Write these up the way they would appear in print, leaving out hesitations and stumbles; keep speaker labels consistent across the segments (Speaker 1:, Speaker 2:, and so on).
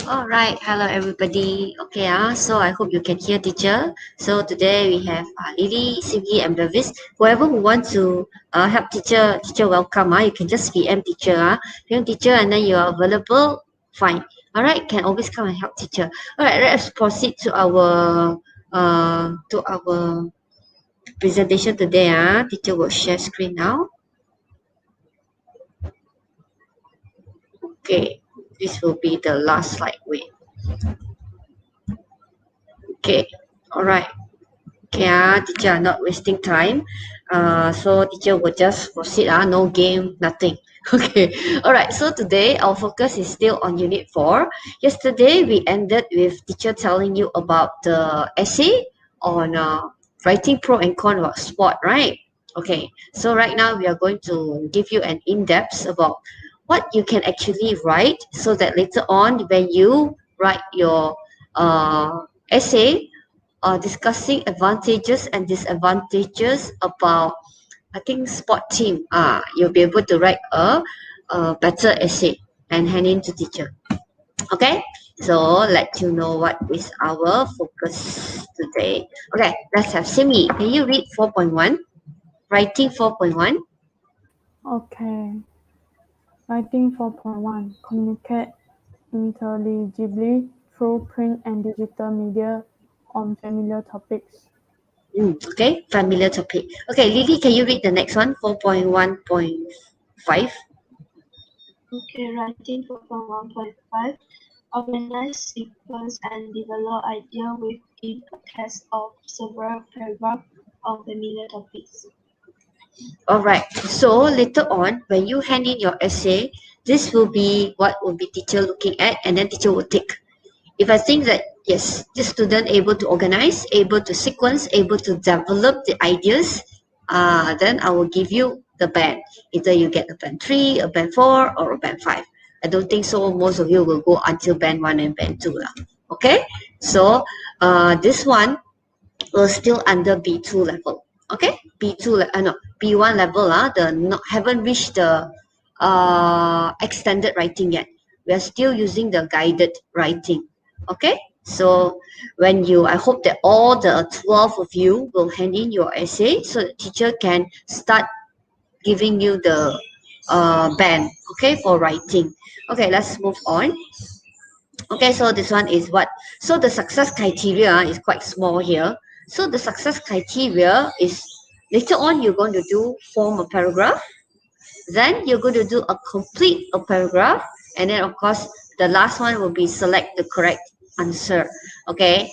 Speaker 1: All right, hello everybody. Okay, so I hope you can hear teacher. So today we have Lily, Sylvie, and Bevis. Whoever who wants to help teacher welcome. You can just PM teacher. PM teacher, and then you are available. Fine. All right, can always come and help teacher. All right, let's proceed to our presentation today. Teacher will share screen now. Okay, this will be the last slide. Wait. Okay, all right. Okay, teacher, not wasting time. So teacher will just proceed. No game, nothing. Okay, all right. So today our focus is still on Unit 4. Yesterday we ended with teacher telling you about the essay on writing pro and con about sport, right? Okay, so right now we are going to give you an in-depth about what you can actually write so that later on when you write your essay discussing advantages and disadvantages about I think sport team. You'll be able to write a better essay and hand in to teacher. Okay, so let you know what is our focus today. Okay, let's have Simi. Can you read 4.1? Writing 4.1.
Speaker 2: Okay. Writing 4.1. Communicate intelligibly through print and digital media on familiar topics.
Speaker 1: Okay, familiar topic. Okay, Lily, can you read the next one? 4.1.5.
Speaker 3: Okay, writing 4.1.5. Organize, sequence, and develop idea within a text of several paragraphs on familiar topics.
Speaker 1: All right. So later on, when you hand in your essay, this will be what will be teacher looking at, and then teacher will tick. If I think that yes, this student able to organize, able to sequence, able to develop the ideas, then I will give you the band. Either you get a band 3, a band 4, or a band 5. I don't think so. Most of you will go until band 1 and band 2 lah. Okay. So this one will still under B2 level. Okay, B2 no B1 level. Haven't reached the extended writing yet. We are still using the guided writing. Okay, so when I hope that all the 12 of you will hand in your essay so the teacher can start giving you the band. Okay, for writing. Okay, let's move on. Okay, so this one is what? So the success criteria is quite small here. So the success criteria is later on you're going to form a paragraph. Then you're going to do a complete a paragraph. And then of course, the last one will be select the correct answer. Okay,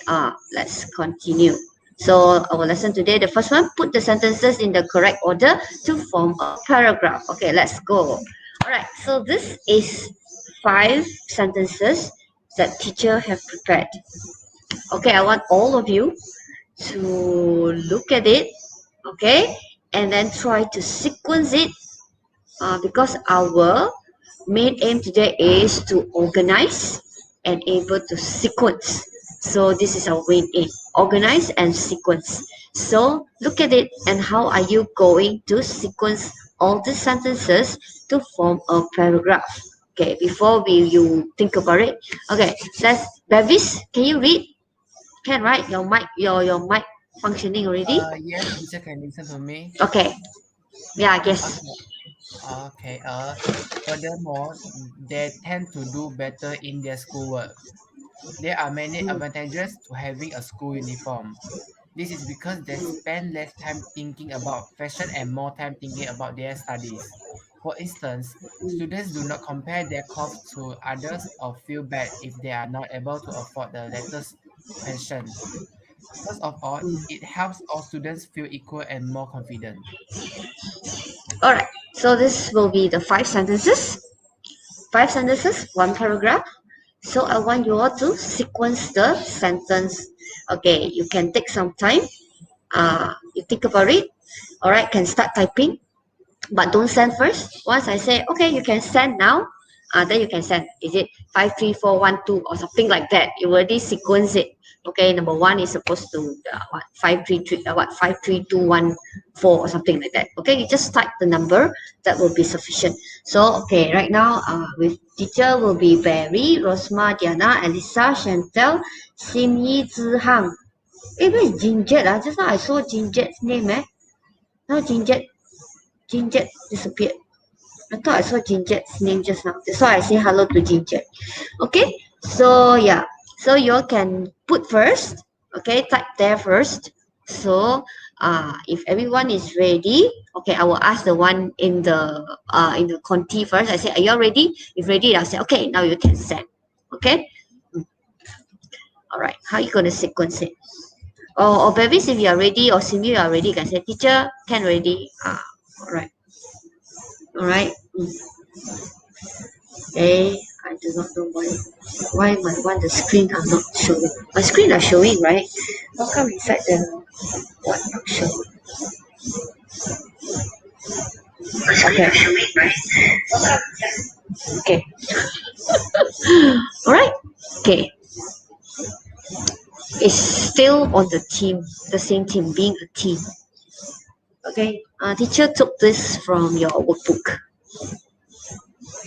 Speaker 1: let's continue. So our lesson today, the first one, put the sentences in the correct order to form a paragraph. Okay, let's go. All right, so this is 5 sentences that teacher have prepared. Okay, I want all of you to look at it, okay, and then try to sequence it because our main aim today is to organize and able to sequence. So this is our main aim, organize and sequence. So look at it and how are you going to sequence all the sentences to form a paragraph. Okay, before you think about it. Okay, let's Bevis, can you read? Can, right? Your mic functioning already?
Speaker 4: Yes, teacher can listen to me.
Speaker 1: Okay. Yeah, I guess.
Speaker 4: Okay. Furthermore, they tend to do better in their schoolwork. There are many advantages to having a school uniform. This is because they spend less time thinking about fashion and more time thinking about their studies. For instance, students do not compare their clothes to others or feel bad if they are not able to afford the latest fashion. First of all, it helps all students feel equal and more confident.
Speaker 1: All right. So this will be the 5 sentences. 5 sentences, 1 paragraph. So I want you all to sequence the sentence. Okay, you can take some time. You think about it. All right, can start typing, but don't send first. Once I say, okay, you can send now. then you can send. Is it 5, 3, 4, 1, 2 or something like that? You already sequence it. Okay, number one is supposed to what 5, 3, 3, what 5, 3, 2, 1, 4 or something like that. Okay, you just type the number, that will be sufficient. So okay, right now with teacher will be Barry, Rosma, Diana, Elisa, Chantel, Simyi, Zihang. Where is Ginget? Just now I saw Ginget's name. Now Ginget disappeared. I thought I saw Ginget's name just now. That's why I say hello to Ginget. Okay, so yeah. So you can put first. Okay, type there first. So if everyone is ready, okay, I will ask the one in the Conti first. I say, are you all ready? If ready, I'll say, okay, now you can send. Okay. All right. How are you gonna sequence it? Or babies, if you are ready, or Simi, you are ready, you can say, teacher, can ready. All right. All right. Okay. I do not know why my one the screen are not showing. My screen are showing, right? How come inside the what not showing? Okay, showing, right? Okay. All right. Okay. It's still on the team, the same team, being a team. Okay. Teacher took this from your workbook,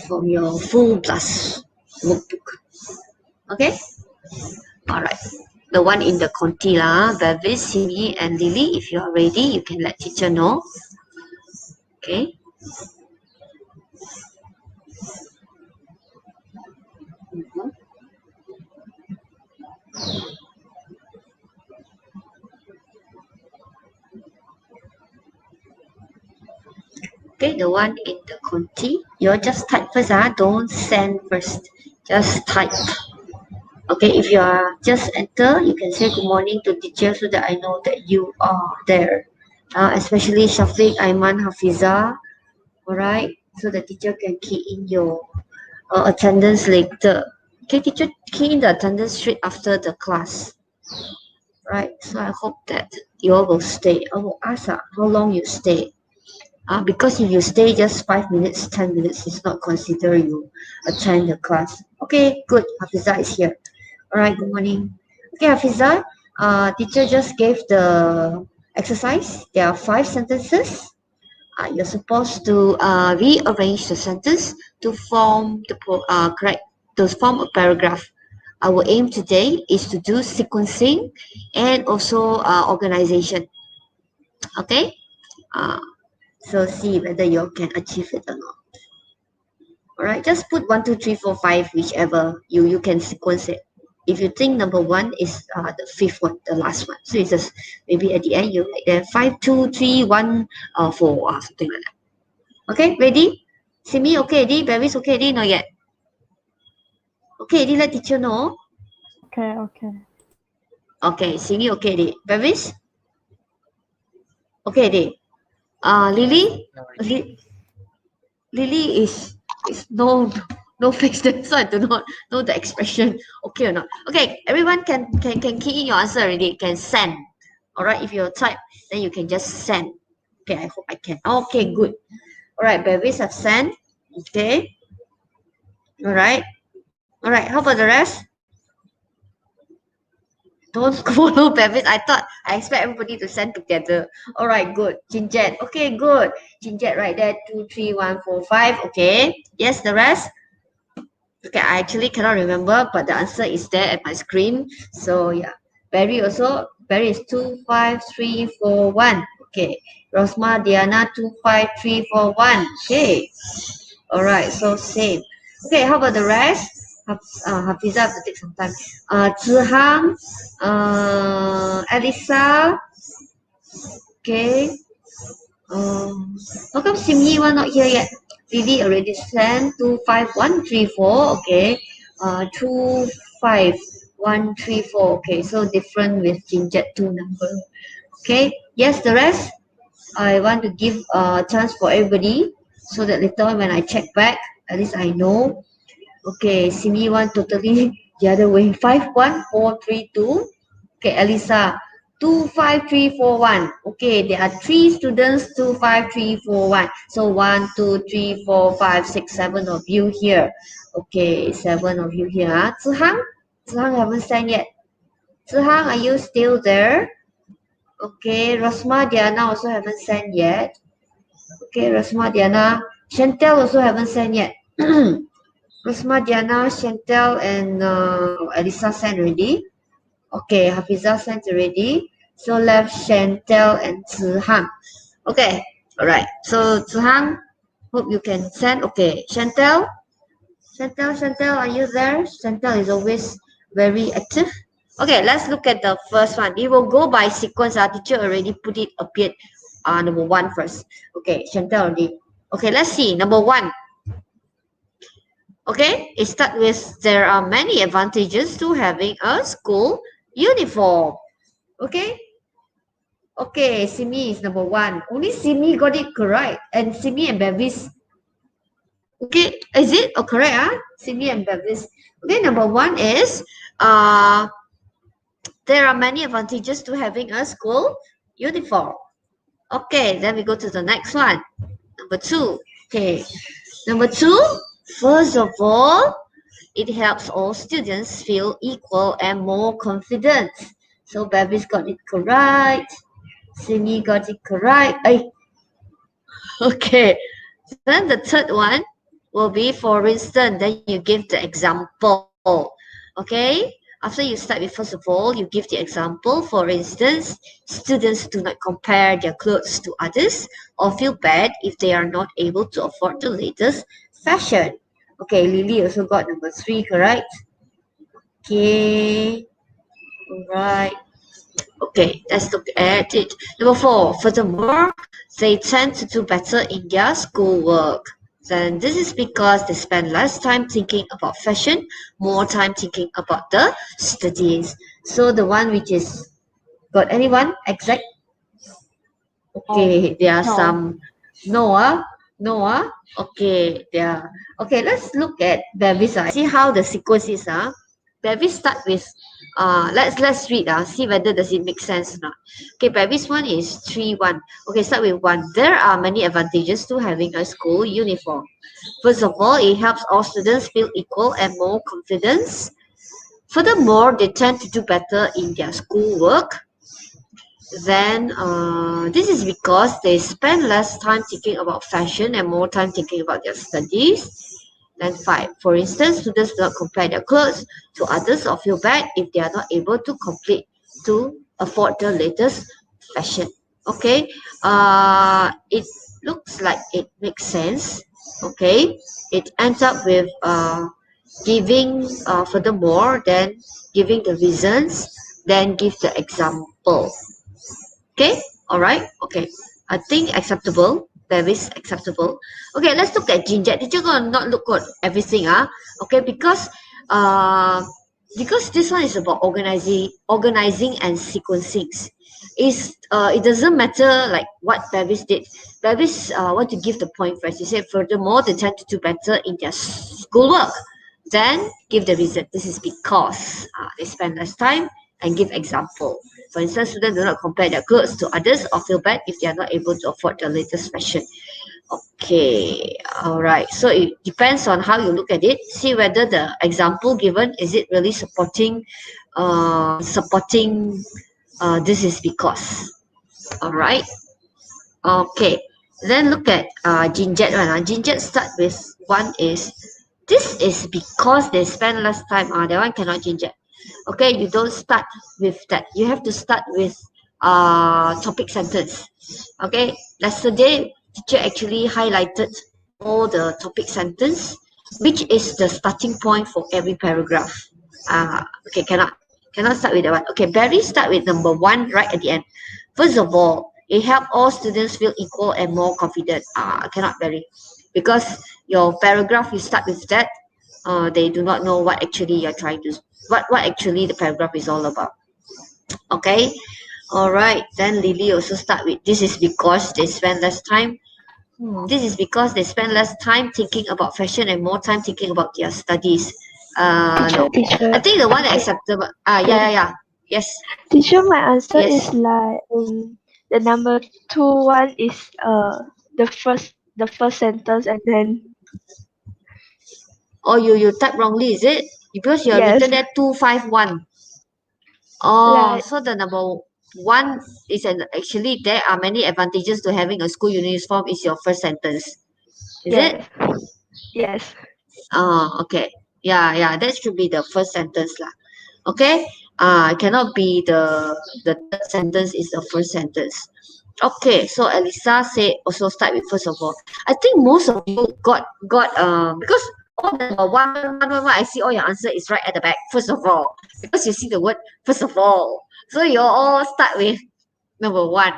Speaker 1: from your full plus workbook. Okay. All right. The one in the Conti lah, Bevis, Simi, and Lily. If you are ready, you can let teacher know. Okay. Okay, the one in the Conti, you just type first. Don't send first. Just type. Okay, if you are just enter, you can say good morning to teacher so that I know that you are there. Especially Shafiq, Aiman, Hafiza. Alright, so the teacher can key in your attendance later. Okay, teacher key in the attendance straight after the class. Right, so I hope that you all will stay. I will ask how long you stay. Because if you stay just 5 minutes, 10 minutes, it's not considered you attend the class. Okay, good. Hafiza is here. All right, good morning. Okay, Hafiza, teacher just gave the exercise. There are 5 sentences. You're supposed to rearrange the sentence to form the form a paragraph. Our aim today is to do sequencing and also organization. Okay. So see whether you can achieve it or not. All right, just put 1, 2, 3, 4, 5, whichever you can sequence it. If you think number 1 is the 5th one, the last one, so it's just maybe at the end you like there 5, 2, 3, 1, 4 or something like that. Okay, ready? Simi, okay, ready? Bevis, okay, ready? Not yet. Okay, ready? Let teacher know.
Speaker 2: Okay, okay.
Speaker 1: Okay, Simi, okay, ready? Bevis? Okay, ready? Lily? Lily is no face, so I do not know the expression. Okay or not? Okay, everyone can key in your answer already. Can send. All right, if you type, then you can just send. Okay, I hope I can. Okay, good. All right, Bevis have sent. Okay. All right. All right. How about the rest? Don't follow Bevis. I expect everybody to send together. All right, good. Ginget. Okay, good. Ginget right there. 2, 3, 1, 4, 5. Okay. Yes, the rest. Okay, I actually cannot remember, but the answer is there at my screen. So yeah. Barry also. Barry is 2, 5, 3, 4, 1. Okay. Rosma, Diana, 2, 5, 3, 4, 1. Okay. All right. So same. Okay. How about the rest? Hafiza have to take some time. Zihang, Elisa. Okay. How come Simyi one not here yet? Lily already sent 2, 5, 1, 3, 4. Okay. 2, 5, 1, 3, 4. Okay. So different with Ginget 2 number. Okay. Yes, the rest. I want to give a chance for everybody so that later on when I check back, at least I know. Okay, Simi one totally the other way. 5, 1, 4, 3, 2. Okay, Elisa. 2, 5, 3, 4, 1. Okay, there are 3 students, 2, 5, 3, 4, 1. So 1, 2, 3, 4, 5, 6, 7 of you here. Okay, 7 of you here. Zihang? Zihang haven't sent yet. Zihang, are you still there? Okay, Rosma, Diana also haven't sent yet. Okay, Rosma, Diana. Chantel also haven't sent yet. Rosma, Diana, Chantel, and Elisa sent already. Okay, Hafiza sent already. So left Chantel and Zihang. Okay, alright. So Zihang, hope you can send. Okay, Chantel, are you there? Chantel is always very active. Okay, let's look at the first one. It will go by sequence. Our teacher already put it appeared number 1 first. Okay, Chantel already. Okay, let's see. Number 1. Okay, it starts with there are many advantages to having a school uniform. Okay. Okay, Simi is number 1. Only Simi got it correct. And Simi and Bevis. Okay, is it correct? Simi and Bevis. Okay, number 1 is there are many advantages to having a school uniform. Okay, then we go to the next one. Number 2. Okay, number 2, first of all, it helps all students feel equal and more confident. So Bevis got it correct. Simi got it correct. Okay, then the third one will be, for instance, then you give the example. Okay, after you start with first of all, you give the example. For instance, students do not compare their clothes to others or feel bad if they are not able to afford the latest fashion. Okay, Lily also got number 3 correct. Okay, all right. Okay, let's look at it. Number 4, furthermore, they tend to do better in their schoolwork. Then this is because they spend less time thinking about fashion, more time thinking about the studies. So the one which is, got anyone exact? Okay, there are
Speaker 2: No.
Speaker 1: some. Noah. Okay, there. Okay, let's look at Bevis. See how the sequence is. Bevis start with let's read. See whether does it make sense or not. Okay, Bevis 1 is 3-1. Okay, start with 1. There are many advantages to having a school uniform. First of all, it helps all students feel equal and more confidence. Furthermore, they tend to do better in their schoolwork. Then this is because they spend less time thinking about fashion and more time thinking about their studies. Then 5, for instance, students do not compare their clothes to others or feel bad if they are not able to afford the latest fashion. Okay, it looks like it makes sense. Okay, it ends up with giving furthermore, then giving the reasons, then give the example. Okay, all right. Okay, I think acceptable. Very acceptable. Okay, let's look at Ginjet. Teacher gonna not look at everything. Okay, because this one is about organizing and sequencing. It doesn't matter like what Bevis did. Bevis want to give the point first. He said, furthermore, they tend to do better in their schoolwork. Then give the reason. This is because they spend less time, and give example. For instance, students do not compare their clothes to others or feel bad if they are not able to afford the latest fashion. Okay, all right. So it depends on how you look at it. See whether the example given, is it really supporting this is because. All right. Okay. Then look at Ginjet one. Ginjet start with 1 is, this is because they spend less time. That one cannot Ginjet. Okay, you don't start with that. You have to start with topic sentence. Okay, yesterday teacher actually highlighted all the topic sentence, which is the starting point for every paragraph. Okay, cannot start with that one. Okay, Barry start with number 1 right at the end. First of all, it helps all students feel equal and more confident. Cannot Barry, because your paragraph you start with that. They do not know what actually you're trying to, what actually the paragraph is all about. Okay, all right. Then Lily also start with, this is because they spend less time. This is because they spend less time thinking about fashion and more time thinking about their studies. No. I think the one that acceptable. Yeah. Yes.
Speaker 3: Teacher, my answer
Speaker 1: Yes.
Speaker 3: is like the number two one is the first sentence and then
Speaker 1: Oh, you type wrongly, is it? Because you have
Speaker 3: yes,
Speaker 1: written there 251. Oh,
Speaker 3: like
Speaker 1: so the number one is actually there are many advantages to having a school uniform is your first sentence. Is it?
Speaker 3: yes, yes.
Speaker 1: Oh, okay. Yeah, that should be the first sentence lah. Okay. It cannot be the third sentence is the first sentence. Okay, so Elisa said also start with first of all. I think most of you got because all the one, I see all your answer is right at the back. First of all, because you see the word first of all, so you all start with number one.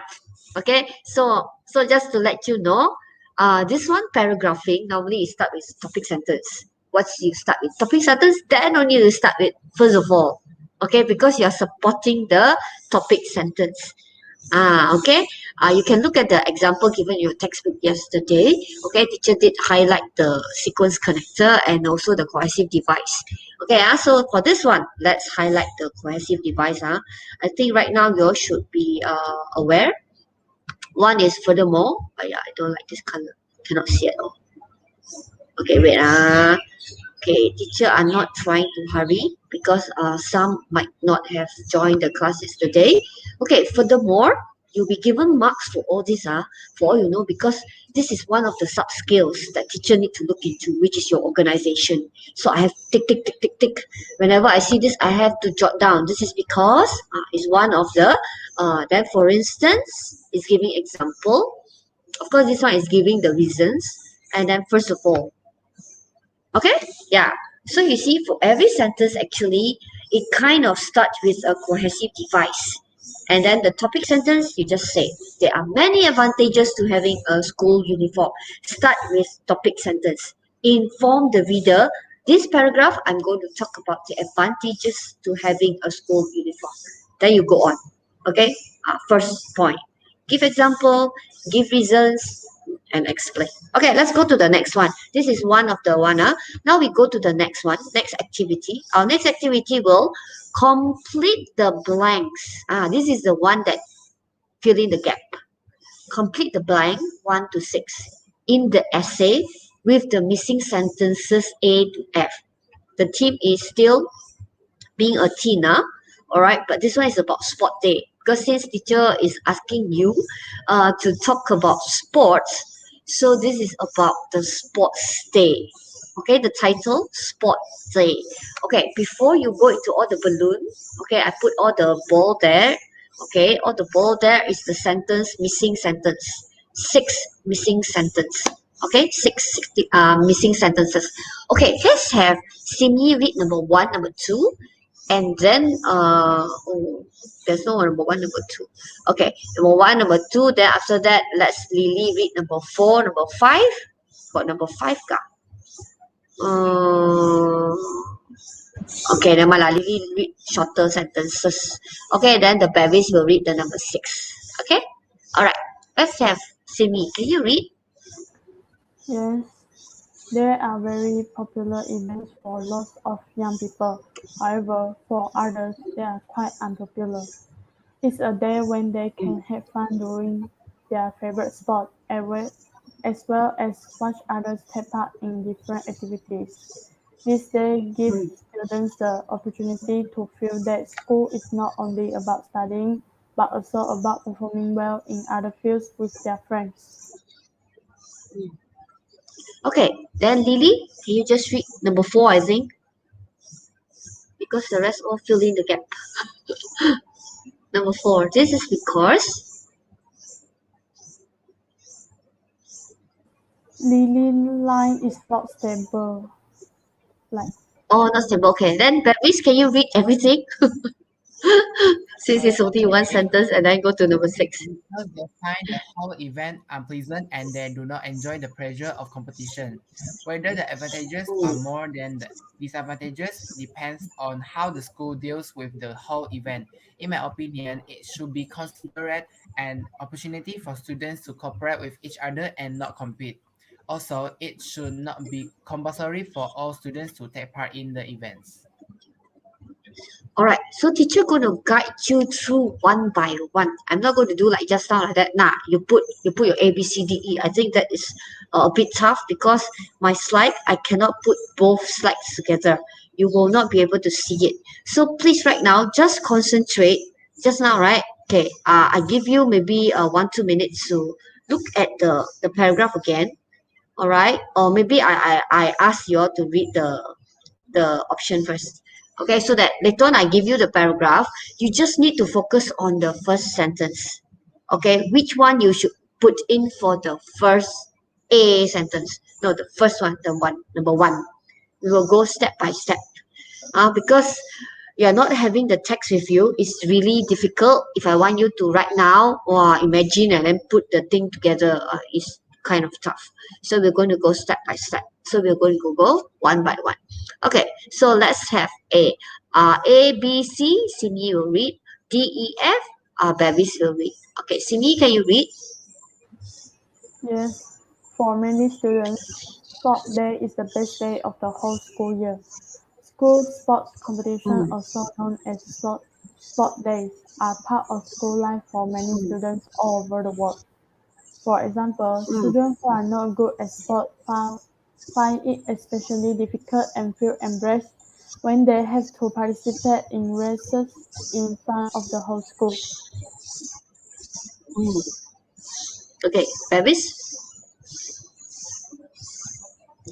Speaker 1: Okay, so just to let you know, this one paragraphing normally you start with topic sentence. Once you start with topic sentence, then only you start with first of all. Okay, because you are supporting the topic sentence. Okay. You can look at the example given in your textbook yesterday. Okay, teacher did highlight the sequence connector and also the cohesive device. Okay, so for this one, let's highlight the cohesive device. I think right now you all should be aware. One is furthermore. Oh yeah, I don't like this color. Cannot see at all. Okay, wait. Okay, teacher are not trying to hurry because some might not have joined the class yesterday. Okay, furthermore, you'll be given marks for all this, for all you know, because this is one of the sub skills that teacher need to look into, which is your organization. So I have tick, tick, tick, tick, tick. Whenever I see this, I have to jot down. This is because it's one of the, then for instance, is giving example. Of course, this one is giving the reasons. And then first of all, okay, yeah. So you see, for every sentence, actually, it kind of starts with a cohesive device. And then the topic sentence, you just say, there are many advantages to having a school uniform. Start with topic sentence. Inform the reader. This paragraph, I'm going to talk about the advantages to having a school uniform. Then you go on. Okay, first point. Give example, give reasons, and explain. Okay, let's go to the next one. This is one of the one. Now we go to the next one, next activity. Our next activity will complete the blanks. This is the one that fill in the gap. Complete the blank 1 to 6 in the essay with the missing sentences A to F. The theme is still being a teen, all right, but this one is about sport day because since teacher is asking you to talk about sports, so this is about the sports day. Okay, the title sports day. Okay, before you go into all the balloon, okay, I put all the ball there. Okay, all the ball there is the sentence missing sentence, 6 missing sentence. Okay, missing sentences. Okay, let's have Simi read number 1, number 2, and then there's no number 1, number 2. Okay, number 1, number 2, then after that let's Lily read number 4, number 5. Got number 5 ka? Okay, never mind lah. Lily read shorter sentences. Okay, then the Bevis will read the number 6. Okay, all right, let's have Simi. Can you read?
Speaker 2: Yes, there are very popular events for lots of young people. However, for others, they are quite unpopular. It's a day when they can have fun doing their favorite sport, as well as watch others take part in different activities. This day gives students the opportunity to feel that school is not only about studying, but also about performing well in other fields with their friends.
Speaker 1: Okay, then Lily, can you just read number 4, I think, because the rest all fill in the gap. Number 4, this is because
Speaker 2: Lily line is not stable. Like
Speaker 1: not stable. Okay, then Bevis, can you read everything? Since it's only one sentence, and then go to number 6.
Speaker 4: Because they find the whole event unpleasant and they do not enjoy the pressure of competition. Whether the advantages are more than the disadvantages depends on how the school deals with the whole event. In my opinion, it should be considered an opportunity for students to cooperate with each other and not compete. Also, it should not be compulsory for all students to take part in the events.
Speaker 1: All right, so teacher going to guide you through one by one. I'm not going to do like just now like that. Nah, you put your A B C D E. I think that is a bit tough because my slide I cannot put both slides together. You will not be able to see it. So please right now just concentrate. Just now, right? Okay. I give you maybe 1-2 minutes to look at the paragraph again. All right, or maybe I ask you all to read the option first. Okay, so that later on I give you the paragraph, you just need to focus on the first sentence. Okay, which one you should put in for the first A sentence? No, the first one, the one, number one. We will go step by step. Because you're not having the text with you, it's really difficult. If I want you to write now or imagine and then put the thing together, it's kind of tough. So we're going to go step by step. So we're going to go one by one. Okay, so let's have A. A, B, C, Simi will read. D, E, F, Bevis will read. Okay, Simi, can you read?
Speaker 2: Yes, for many students, sport day is the best day of the whole school year. School sports competition,
Speaker 1: Mm,
Speaker 2: also known as sport days, are part of school life for many
Speaker 1: mm,
Speaker 2: students all over the world. For example,
Speaker 1: mm.
Speaker 2: students who are not good at sport find it especially difficult and feel embarrassed when they have to participate in races in front of the whole school.
Speaker 1: Mm. Okay, Bevis?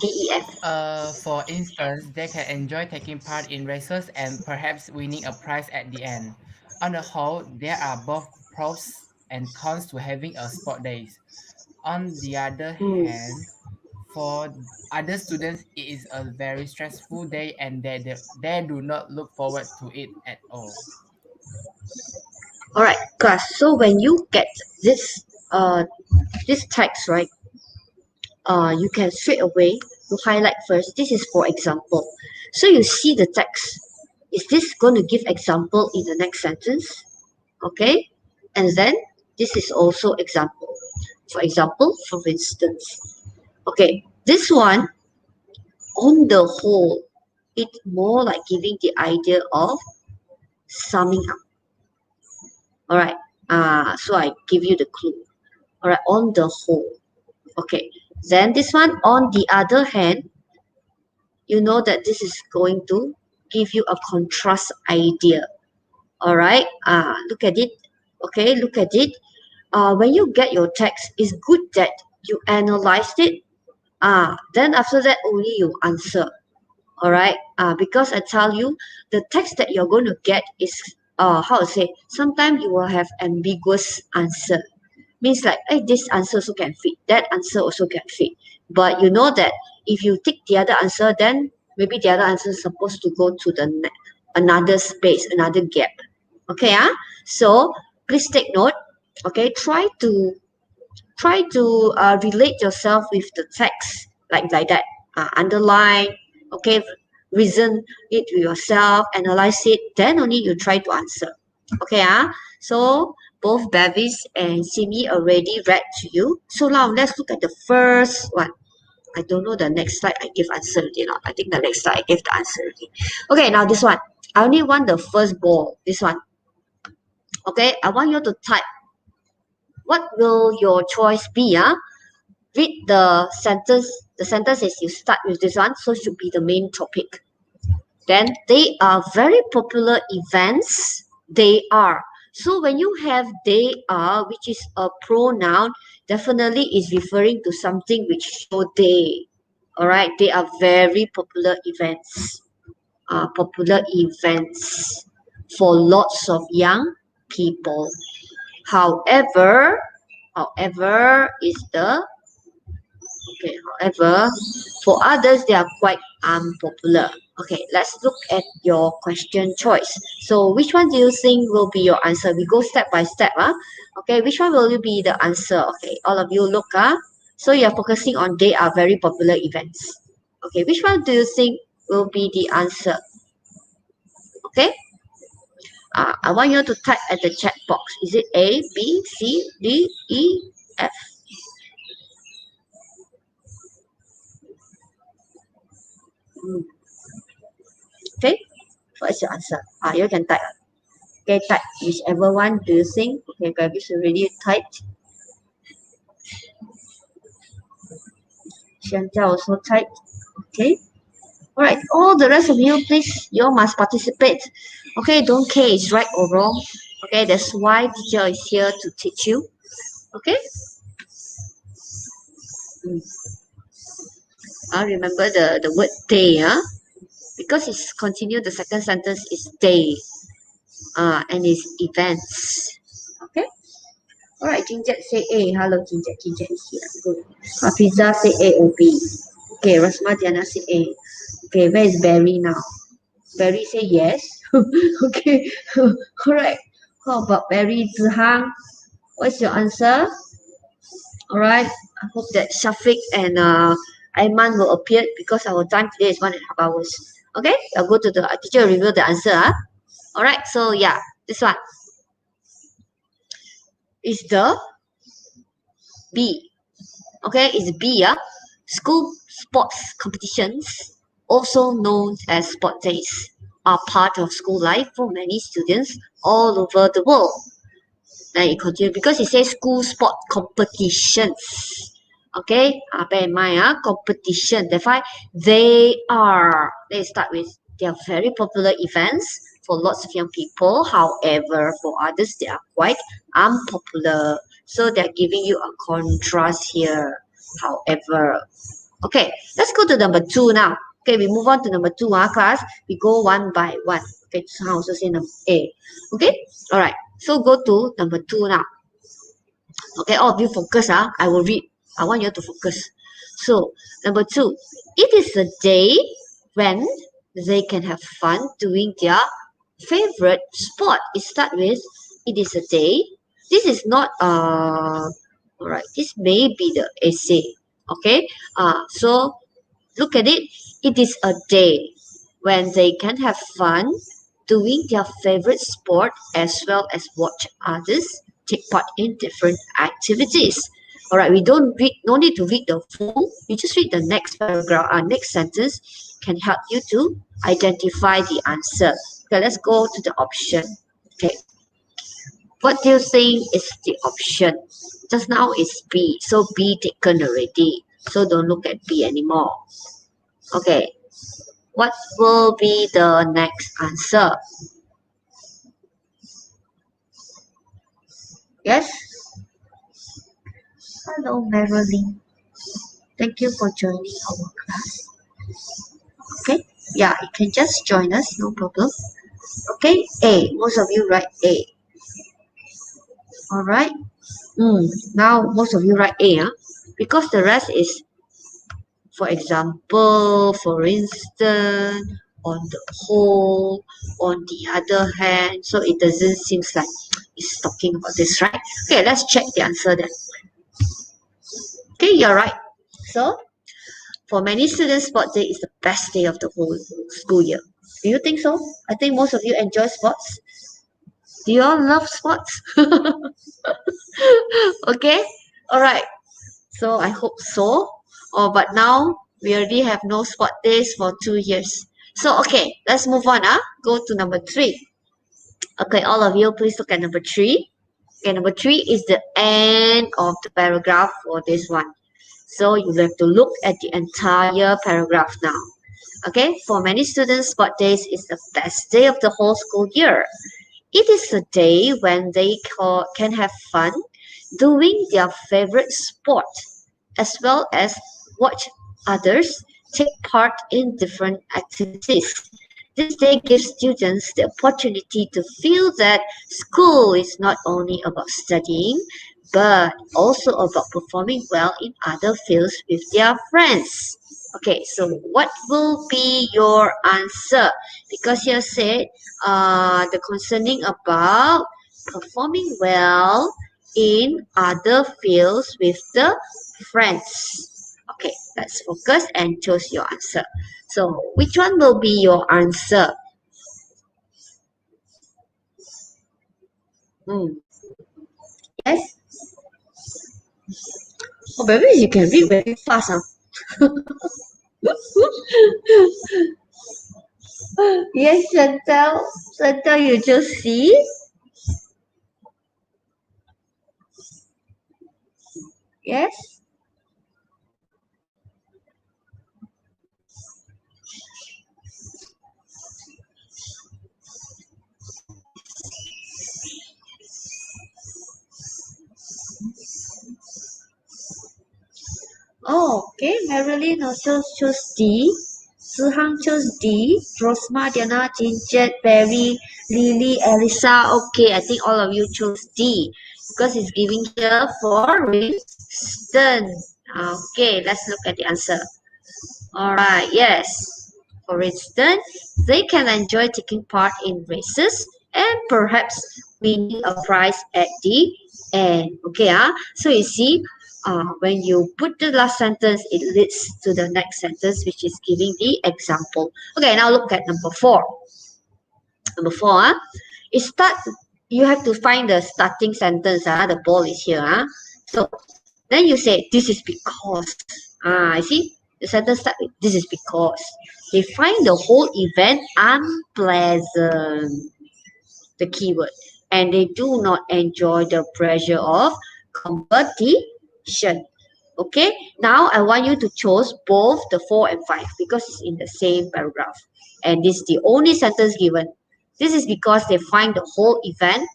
Speaker 1: D, E, F.
Speaker 4: For instance, they can enjoy taking part in races and perhaps winning a prize at the end. On the whole, there are both pros and cons to having a sport days. On the other
Speaker 1: Mm.
Speaker 4: hand, for other students, it is a very stressful day and they do not look forward to it at all.
Speaker 1: All right, class. So when you get this this text, right, you can straight away you highlight first. This is for example. So you see the text. Is this going to give example in the next sentence? Okay, and then this is also example. For example, for instance. Okay, this one on the whole, it's more like giving the idea of summing up. All right. So I give you the clue. All right, on the whole. Okay. Then this one, on the other hand, you know that this is going to give you a contrast idea. All right. Look at it. Okay, look at it. When you get your text, it's good that you analyzed it. Then after that, only you answer. All right. Because I tell you, the text that you're going to get is how to say. Sometimes you will have ambiguous answer. Means like, hey, this answer also can fit, that answer also can fit. But you know that if you take the other answer, then maybe the other answer is supposed to go to the another space, another gap. Okay, so please take note. Okay, try to relate yourself with the text like that. Underline. Okay, reason it to yourself, analyze it, then only you try to answer. Okay, so both Bevis and Simi already read to you. So now let's look at the first one. I don't know the next slide I give answer already. Not. I think the next slide I give the answer already. Okay, now this one. I only want the first ball. This one. Okay, I want you to type. What will your choice be? Read the sentence. The sentence is you start with this one, so should be the main topic. Then they are very popular events. They are. So when you have they are, which is a pronoun, definitely is referring to something which show they. All right, they are very popular events. Popular events for lots of young people. However, is the okay. However, for others, they are quite unpopular. Okay, let's look at your question choice. So, which one do you think will be your answer? We go step by step. Okay, which one will be the answer? Okay, all of you look. So, you're focusing on they are very popular events. Okay, which one do you think will be the answer? Okay, I want you to type at the chat box. Is it A, B, C, D, E, F? Hmm. Okay, What's your answer? You can type. Okay, type whichever one do you think. Okay, Gabby already typed. Chantal also typed. Okay. All right. All the rest of you, please, you must participate. Okay, don't care it's right or wrong. Okay, that's why teacher is here to teach you. Okay. Remember the word day, because it's continued. The second sentence is day, and it's events. Okay. All right. Jinjet say A. Hello, Jinjet. Jinjet is here. Good. Hafiza say A or B. Okay. Rasma Diana say A. Okay. Where is Barry now? Barry say yes. Okay. Correct. How about Barry Zihang? What's your answer? All right. I hope that Shafiq and Aiman will appear because our time today is 1.5 hours. Okay. I'll go to the teacher reveal the answer. All right. So yeah, this one is the B. Okay, it's B. School sports competitions, also known as sport days, are part of school life for many students all over the world. Then it continues because it says school sport competitions. Okay, bear in mind, competition. Therefore, let's start with, they are very popular events for lots of young people. However, for others, they are quite unpopular. So they're giving you a contrast here. However, okay, let's go to number 2 now. Okay, we move on to number 2, class. We go one by one. Okay, so I also say number A. Okay, all right. So go to number 2 now. Okay, all of you focus. I will read. I want you to focus. So number 2, it is a day when they can have fun doing their favorite sport. It starts with, it is a day. This is not all right. This may be the essay. Okay. So look at it. It is a day when they can have fun doing their favorite sport as well as watch others take part in different activities. All right, we don't need to read the full. You just read the next paragraph. Next sentence can help you to identify the answer. Okay, let's go to the option. Okay, what do you think is the option? Just now is B, so B taken already. So don't look at B anymore. Okay, what will be the next answer? Yes? Hello, Marilyn. Thank you for joining our class. Okay, yeah, you can just join us, no problem. Okay, A. Most of you write A. All right. Now most of you write A, because the rest is, for example, for instance, on the whole, on the other hand. So it doesn't seem like it's talking about this, right? Okay, let's check the answer then. Okay, you're right. So for many students, sport day is the best day of the whole school year. Do you think so? I think most of you enjoy sports. Do you all love sports? Okay, all right. So I hope so. But now we already have no sport days for 2 years. So okay, let's move on. Go to number 3. Okay, all of you, please look at number 3. Okay, number 3 is the end of the paragraph for this one. So you have to look at the entire paragraph now. Okay, for many students, sport days is the best day of the whole school year. It is a day when they can have fun doing their favorite sport, as well as watch others take part in different activities. This day gives students the opportunity to feel that school is not only about studying, but also about performing well in other fields with their friends. Okay, so what will be your answer? Because you said the concerning about performing well in other fields with the friends. Okay, let's focus and choose your answer. So which one will be your answer? Yes? Oh, baby, you can read very fast. Yes, Chantal. Chantal, you just see. Yes. Oh, okay. Marilyn also chose D. Suhang chose D. Rosma, Diana, Ginget, Barry, Lily, Elisa. Okay, I think all of you chose D because it's giving here for Winston. Okay, let's look at the answer. All right, yes. For instance, they can enjoy taking part in races and perhaps winning a prize at the end. Okay, so you see, when you put the last sentence, it leads to the next sentence, which is giving the example. Okay, now look at number 4. Number 4, it start. You have to find the starting sentence. The ball is here. So then you say, this is because. I see. The sentence start with, this is because. They find the whole event unpleasant, the keyword. And they do not enjoy the pressure of competition. Okay, now I want you to choose both the 4 and 5 because it's in the same paragraph. And this is the only sentence given. This is because they find the whole event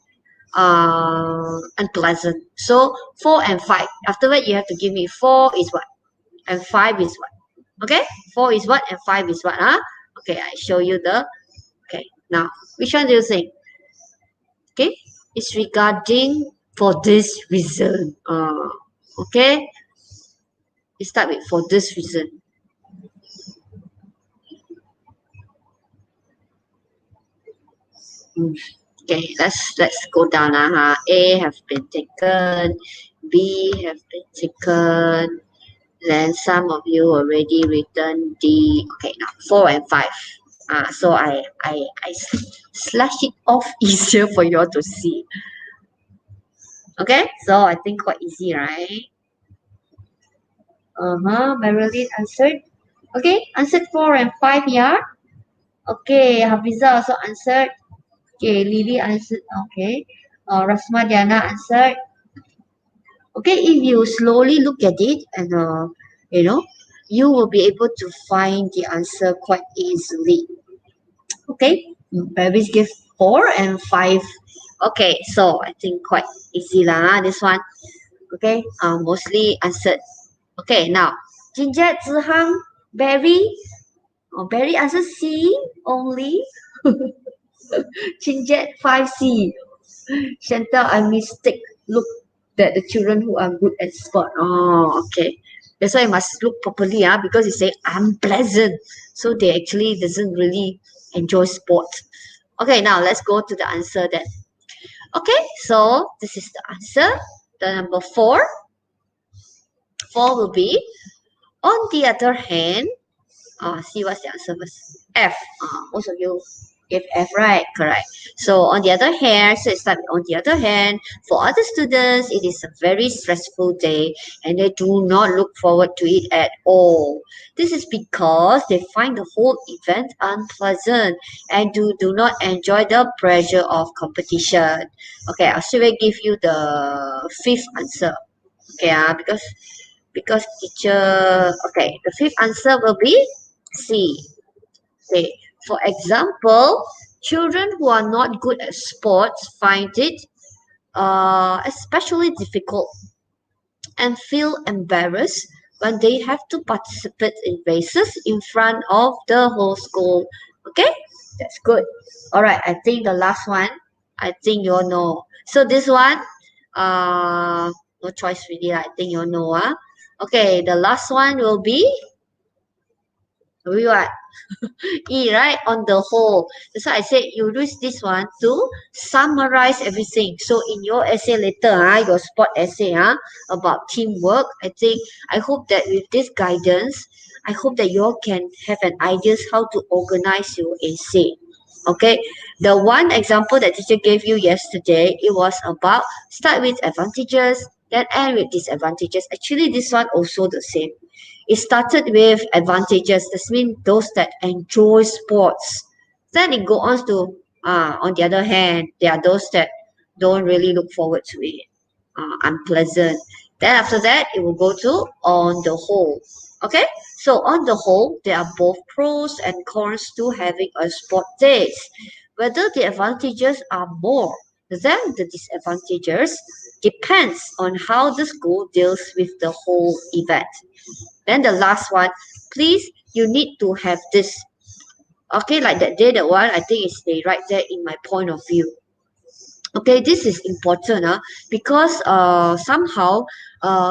Speaker 1: unpleasant. So 4 and 5. Afterward, you have to give me 4 is what? And 5 is what? Okay, 4 is what and 5 is what? Okay, I show you the. Okay, now which one do you think? Okay, it's regarding for this reason. Okay, we start with for this reason. Okay, let's go down. A have been taken, B have been taken. Then some of you already written D. Okay, now 4 and 5. So I slash it off easier for you all to see. Okay, so I think quite easy, right? Marilyn answered. Okay, answered 4 and 5, yeah. Okay, Hafiza also answered. Okay, Lily answered. Okay, Rasma Diana answered. Okay, if you slowly look at it and you will be able to find the answer quite easily. Okay, Babies give 4 and 5. Okay, so I think quite easy lah this one. Okay, mostly answered. Okay, now Ginger, Zihang, Barry. Barry answer C only. Ginger 5C. Chantal, I mistake. Look that the children who are good at sport. Okay. That's why I must look properly, because it say unpleasant. So they actually doesn't really enjoy sport. Okay, now let's go to the answer then. Okay, so this is the answer. The number 4. 4 will be, on the other hand, see what's the answer first. F. Most of you gave F, right? Correct. So on the other hand, so it's like on the other hand, for other students, it is a very stressful day and they do not look forward to it at all. This is because they find the whole event unpleasant and do not enjoy the pressure of competition. Okay, I'll straight away give you the 5th answer. Okay, because teacher, okay, the 5th answer will be C. Okay, for example, children who are not good at sports find it especially difficult and feel embarrassed when they have to participate in races in front of the whole school. Okay, that's good. All right, I think the last one, I think you all know. So this one, no choice really. I think you all know. Okay, the last one will be what? E, right? On the whole. That's why I said you use this one to summarize everything. So in your essay later, your sport essay about teamwork, I hope that with this guidance, I hope that you all can have an idea how to organize your essay. Okay, the one example that teacher gave you yesterday, it was about start with advantages, then end with disadvantages. Actually, this one also the same. It started with advantages. This means those that enjoy sports. Then it go on to, on the other hand, there are those that don't really look forward to it, unpleasant. Then after that, it will go to on the whole. Okay, so on the whole, there are both pros and cons to having a sport days. Whether the advantages are more than the disadvantages depends on how the school deals with the whole event. Then the last one, please, you need to have this. Okay, like that day, that one, I think it's they right there in my point of view. Okay, this is important because somehow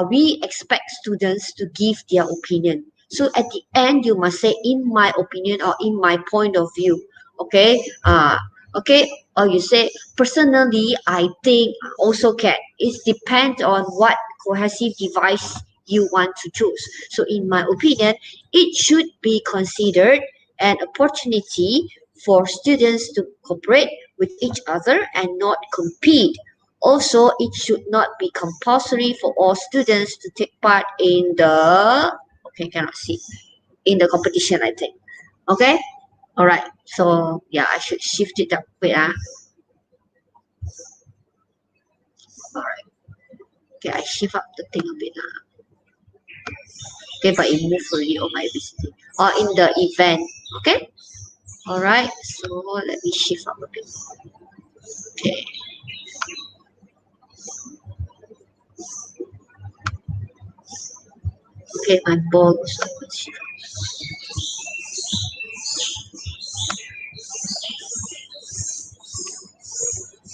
Speaker 1: we expect students to give their opinion. So at the end, you must say, in my opinion or in my point of view. Okay, okay, or you say, personally, I think also can. It depends on what cohesive device you want to choose. So in my opinion, it should be considered an opportunity for students to cooperate with each other and not compete. Also, it should not be compulsory for all students to take part in the, okay, cannot see, in the competition, I think. Okay, all right. So yeah, I should shift it up. Wait, all right. Okay, I shift up the thing a bit. Okay, but it moved already on my mistake. Or in the event. Okay, all right. So let me shift up a bit. Okay. Okay, my ball is not shift.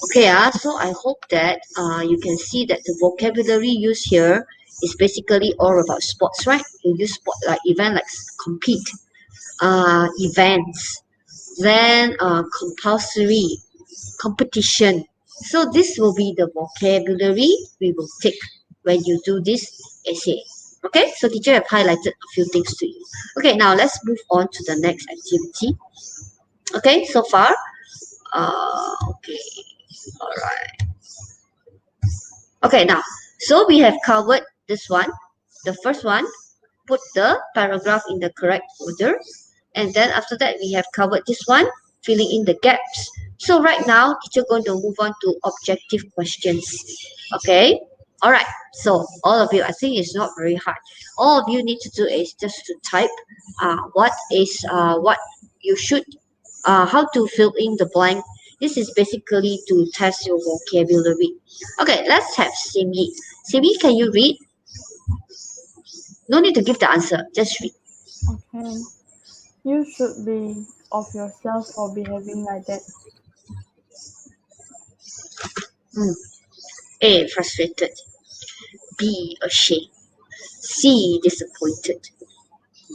Speaker 1: Okay, so I hope that you can see that the vocabulary used here is basically all about sports, right? You use sport like event like compete, events, then compulsory, competition. So this will be the vocabulary we will take when you do this essay. Okay, so teacher have highlighted a few things to you. Okay, now let's move on to the next activity. Okay, so far, okay, all right. Okay, now, so we have covered this one. The first one, put the paragraph in the correct order. And then after that, we have covered this one, filling in the gaps. So right now, teacher going to move on to objective questions. Okay, all right. So all of you, I think it's not very hard. All of you need to do is just to type what you should, how to fill in the blank. This is basically to test your vocabulary. Okay, let's have Simi. Simi, can you read? No need to give the answer, just read.
Speaker 2: Okay. You should be of yourself for behaving like that.
Speaker 1: A, frustrated. B, ashamed. C, disappointed.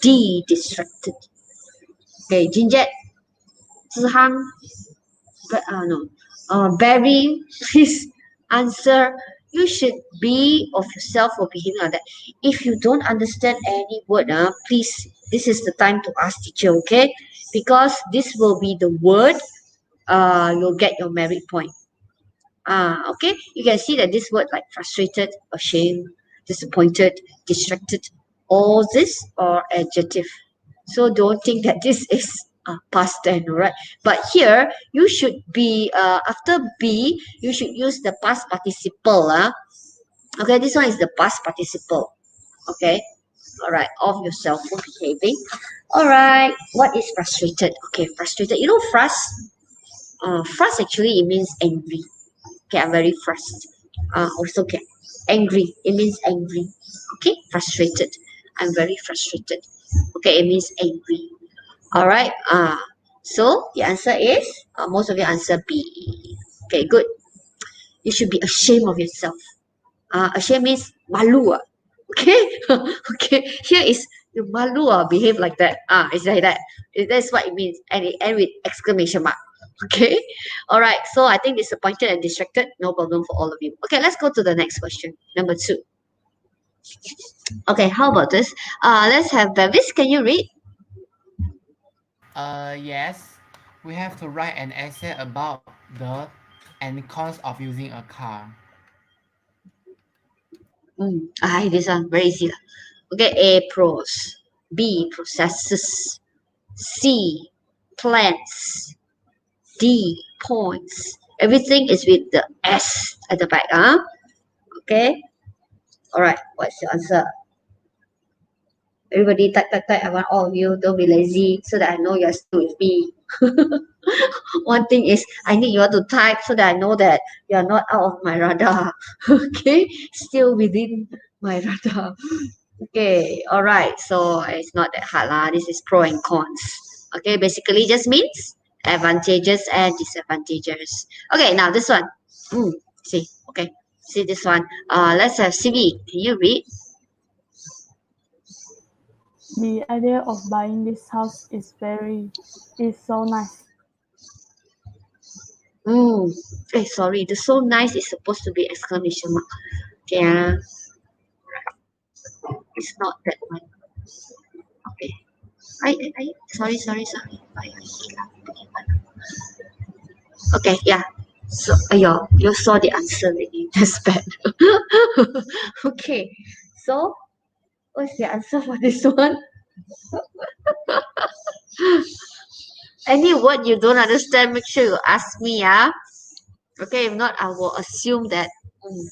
Speaker 1: D, distracted. Okay, Jinjet, Zihang, no. Barry, please answer. You should be of yourself for behaving like that. If you don't understand any word, please, this is the time to ask teacher, okay? Because this will be the word, you'll get your merit point. Okay, you can see that this word like frustrated, ashamed, disappointed, distracted, all this are adjective. So don't think that this is past tense, right? But here you should be after B, you should use the past participle. Okay, this one is the past participle. Okay, all right, of yourself for behaving. All right, what is frustrated? Okay, frustrated. You know, frust actually it means angry. Okay, I'm very frustrated. Also okay, angry. It means angry. Okay, frustrated. I'm very frustrated. Okay, it means angry. All right. So the answer is most of you answer B. Okay, good. You should be ashamed of yourself. Ashamed means malu. Okay, okay. Here is you malu. Behave like that. It's like that. That's what it means, and it end with exclamation mark. Okay. All right. So I think disappointed and distracted. No problem for all of you. Okay, let's go to the next question. Number 2. Okay, how about this? Let's have Bevis. Can you read?
Speaker 4: Yes. We have to write an essay about the and cons of using a car.
Speaker 1: This one very easy. Okay, A, pros. B, processes. C, plans. D, points. Everything is with the S at the back. Okay. All right. What's your answer? Everybody type. I want all of you. Don't be lazy so that I know you're still with me. One thing is I need you all to type so that I know that you're not out of my radar. Okay. Still within my radar. Okay. All right. So it's not that hard lah. This is pro and cons. Okay. Basically just means advantages and disadvantages. Okay. Now this one. See. Okay. See this one. Let's have CV. Can you read?
Speaker 2: The idea of buying this house is so nice.
Speaker 1: Sorry. The so nice is supposed to be exclamation mark. Okay. It's not that one. Okay. Sorry. Okay, yeah. So, you saw the answer already. That's bad. Okay. So, what's the answer for this one? Any word you don't understand, make sure you ask me, yeah? Okay, if not, I will assume that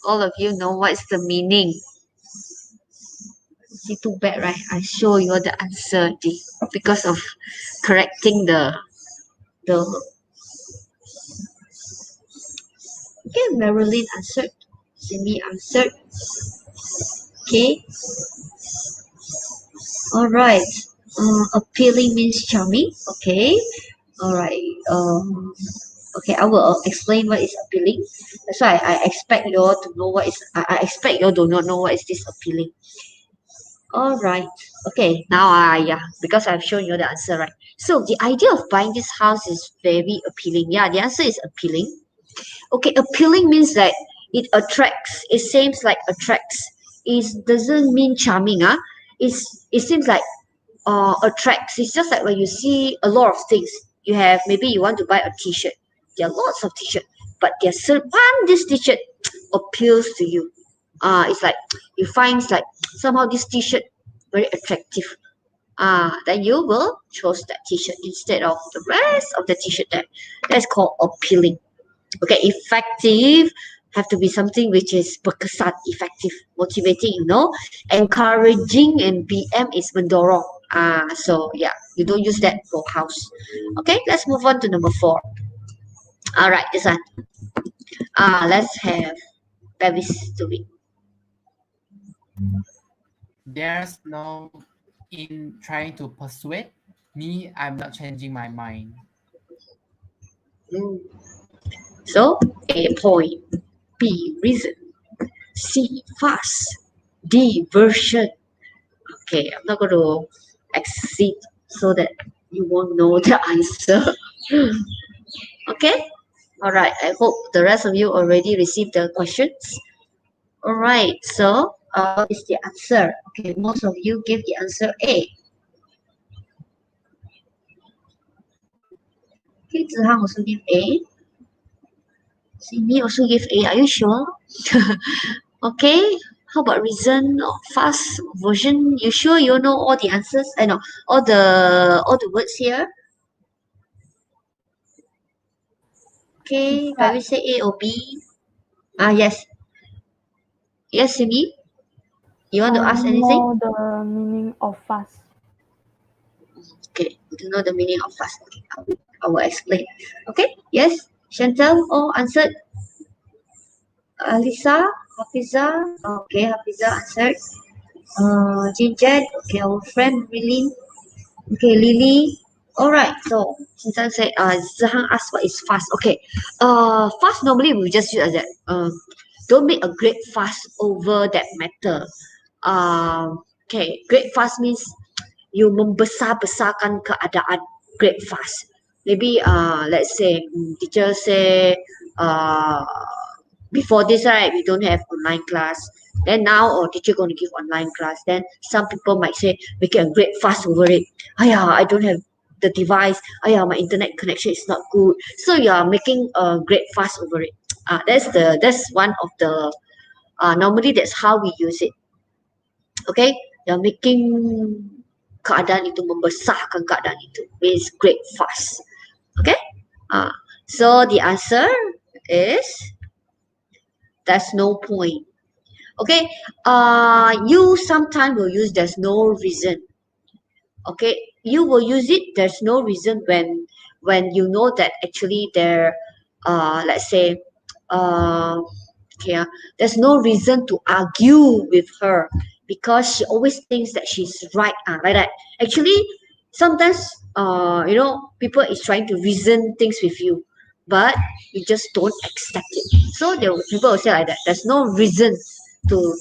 Speaker 1: all of you know what is the meaning. See, too bad, right? I show you the answer because of correcting the okay, Marilyn answered. Cindy answered. Okay. All right. Appealing means charming. Okay. All right. Okay, I will explain what is appealing. That's why I expect you all to know what is. I expect you all do not know what is this appealing. All right. Okay. Now, yeah, because I've shown you the answer, right? So the idea of buying this house is very appealing. Yeah, the answer is appealing. Okay, appealing means that it attracts. It seems like attracts. It doesn't mean charming. It seems like attracts. It's just like when you see a lot of things. You have maybe you want to buy a T-shirt. There are lots of T-shirt, but there's one this T-shirt appeals to you. It's like you find like somehow this T-shirt very attractive. Then you will choose that T-shirt instead of the rest of the T-shirt. That's called appealing. Okay, effective have to be something which is berkesan, effective, motivating, encouraging, and BM is mendorong. So yeah, you don't use that for house. Okay, let's move on to number 4. All right, this one. Let's have Bevis to read.
Speaker 4: There's no in trying to persuade me. I'm not changing my mind.
Speaker 1: So A, point. B, reason. C, fast. D, version. Okay, I'm not going to exceed so that you won't know the answer. Okay? All right. I hope the rest of you already received the questions. All right. So, what is the answer? Okay, most of you give the answer A. Okay, Zihang also give A. Cindy also give A. Are you sure? Okay. How about reason or fast version? You sure you know all the answers? I know all the words here. Okay, I will say A or B. Yes. Yes, Cindy. You want to ask anything?
Speaker 2: Know the meaning of fast.
Speaker 1: Okay, to know the meaning of fast. Okay, I will explain. Okay, yes. Chantal, answered. Lisa, Hafiza. Okay, Hafiza answered. Jinjad. Okay, our friend Lily. Okay, Lily. Alright, so Chantal said, Zahang asked what is fast. Okay, fast normally we just use as that. Don't make a great fuss over that matter. Okay, great fuss means you membesar-besarkan keadaan. Great fuss. Maybe let's say teacher say before this, right, we don't have online class. Then now teacher going to give online class. Then some people might say making a great fuss over it. I don't have the device. My internet connection is not good. So you are making a great fuss over it. That's one of the normally that's how we use it. Okay, you're making keadaan itu membesarkan keadaan itu means great fuss. Okay, So the answer is there's no point. Okay. You sometimes will use there's no reason. Okay, you will use it there's no reason when you know that actually there let's say uh okay there's no reason to argue with her because she always thinks that she's right, like that. Actually sometimes people is trying to reason things with you, but you just don't accept it. So people will say like that, there's no reason to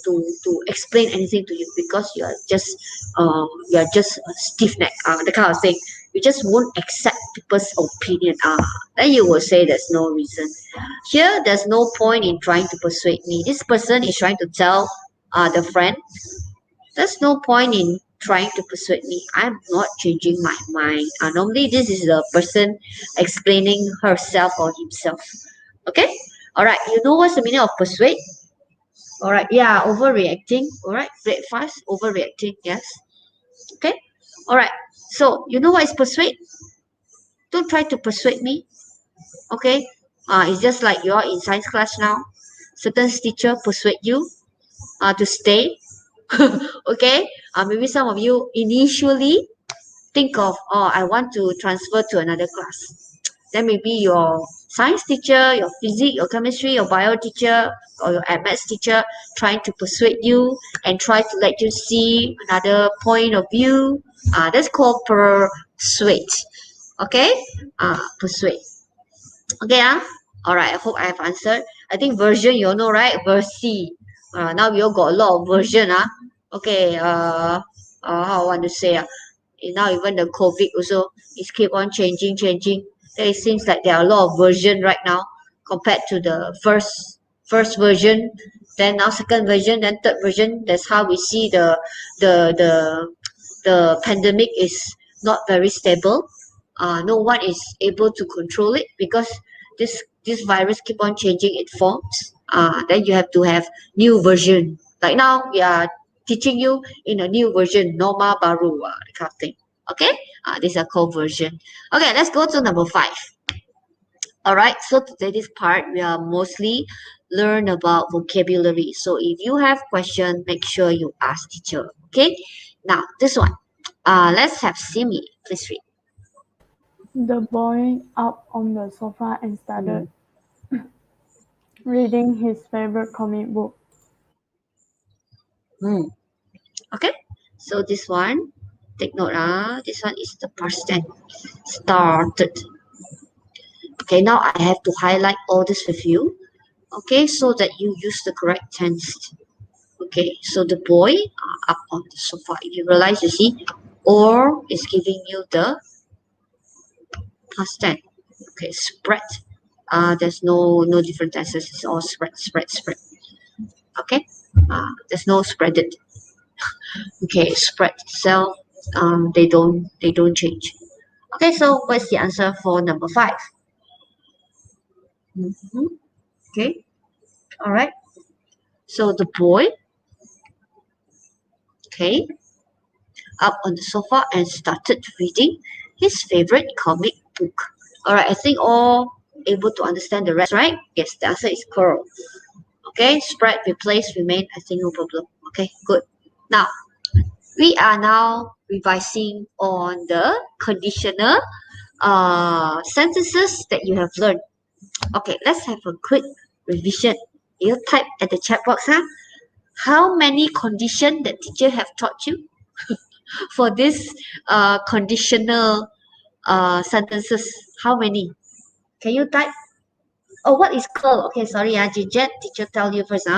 Speaker 1: explain anything to you because you are just a stiff neck, the kind of thing. You just won't accept people's opinion. Then you will say there's no reason. Here, there's no point in trying to persuade me. This person is trying to tell the friend, there's no point in trying to persuade me. I'm not changing my mind. Normally, this is the person explaining herself or himself. Okay? All right. You know what's the meaning of persuade? All right. Yeah, overreacting. All right. Very fast. Overreacting. Yes. Okay. All right. So you know what is persuade? Don't try to persuade me. Okay. It's just like you're in science class now. Certain teacher persuade you to stay. Okay. Maybe some of you initially think of, oh, I want to transfer to another class. Then maybe your science teacher, your physics, your chemistry, your bio teacher, or your maths teacher trying to persuade you and try to let you see another point of view. That's called persuade. Okay? Persuade. Okay, all right. I hope I have answered. I think version you all know, right? Versi. Now we all got a lot of version. Okay. How I want to say. Now even the COVID also is keep on changing. It seems like there are a lot of version right now compared to the first version. Then now second version, then third version. That's how we see the the the pandemic is not very stable. No one is able to control it because this virus keep on changing its forms. Then you have to have new version. Like now we are teaching you in a new version, norma baru, that kind of thing. Okay, these are called version. Okay, let's go to number 5. All right, so today this part we are mostly learn about vocabulary. So if you have question, make sure you ask teacher. Okay, now this one. Let's have Simi. Please read.
Speaker 2: The boy up on the sofa and started reading his favorite comic book.
Speaker 1: Okay, so this one, take note. This one is the past tense. Started. Okay, now I have to highlight all this with you. Okay, so that you use the correct tense. Okay, so the boy up on the sofa. If you realize, you see, or is giving you the past tense. Okay, spread. There's no different tenses. It's all spread. Okay, there's no spread it. Okay, spread itself. They don't change. Okay, so what's the answer for number 5? Okay, all right. So the boy, okay, up on the sofa and started reading his favorite comic book. All right, I think all able to understand the rest, right? Yes, the answer is correct. Okay, spread, replace, remain. I think no problem. Okay, good. Now, we are now revising on the conditional sentences that you have learned. Okay, let's have a quick revision. You type at the chat box, how many conditions that teacher have taught you for this conditional sentences? How many? Can you type? Oh, what is curl? Okay, sorry, Jet, teacher tell you first.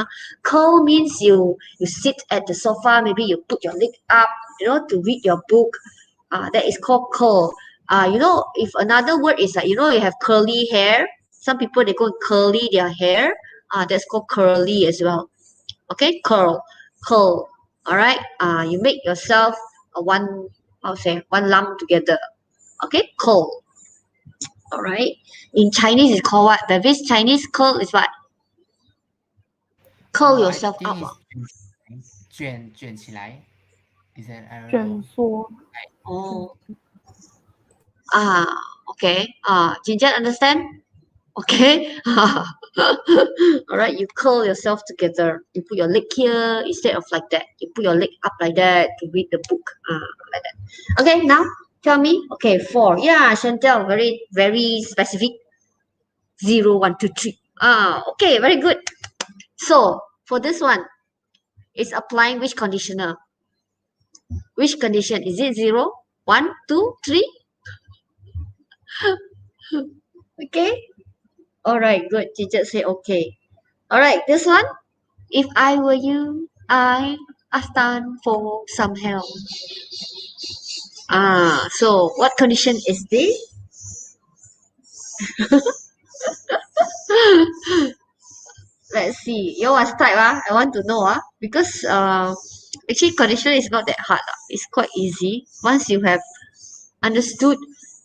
Speaker 1: Curl means you sit at the sofa, maybe you put your leg up, to read your book. That is called curl. If another word is like, you have curly hair. Some people, they go and curly their hair. That's called curly as well. Okay, curl. All right. You make yourself one lump together. Okay, curl. All right. In Chinese, it's called what? But this Chinese curl is what? Curl yourself
Speaker 4: I
Speaker 1: up.
Speaker 4: think it's 卷起来. Is that I don't
Speaker 2: 卷
Speaker 4: know.
Speaker 2: 缩
Speaker 1: Oh. Okay. Jinjat understand? Okay. All right, you curl yourself together. You put your leg here instead of like that. You put your leg up like that to read the book. Like that. Okay, now tell me. Okay, 4. Yeah, Chantel, very, very specific. 0, 1, 2, 3. Okay, very good. So for this one, it's applying which conditional? Which condition? Is it 0, 1, 2, 3? Okay. All right, good. You just say okay. All right, this one. If I were you, I stand for some help. So what condition is this? Let's see. You want type I want to know because actually condition is not that hard. It's quite easy. Once you have understood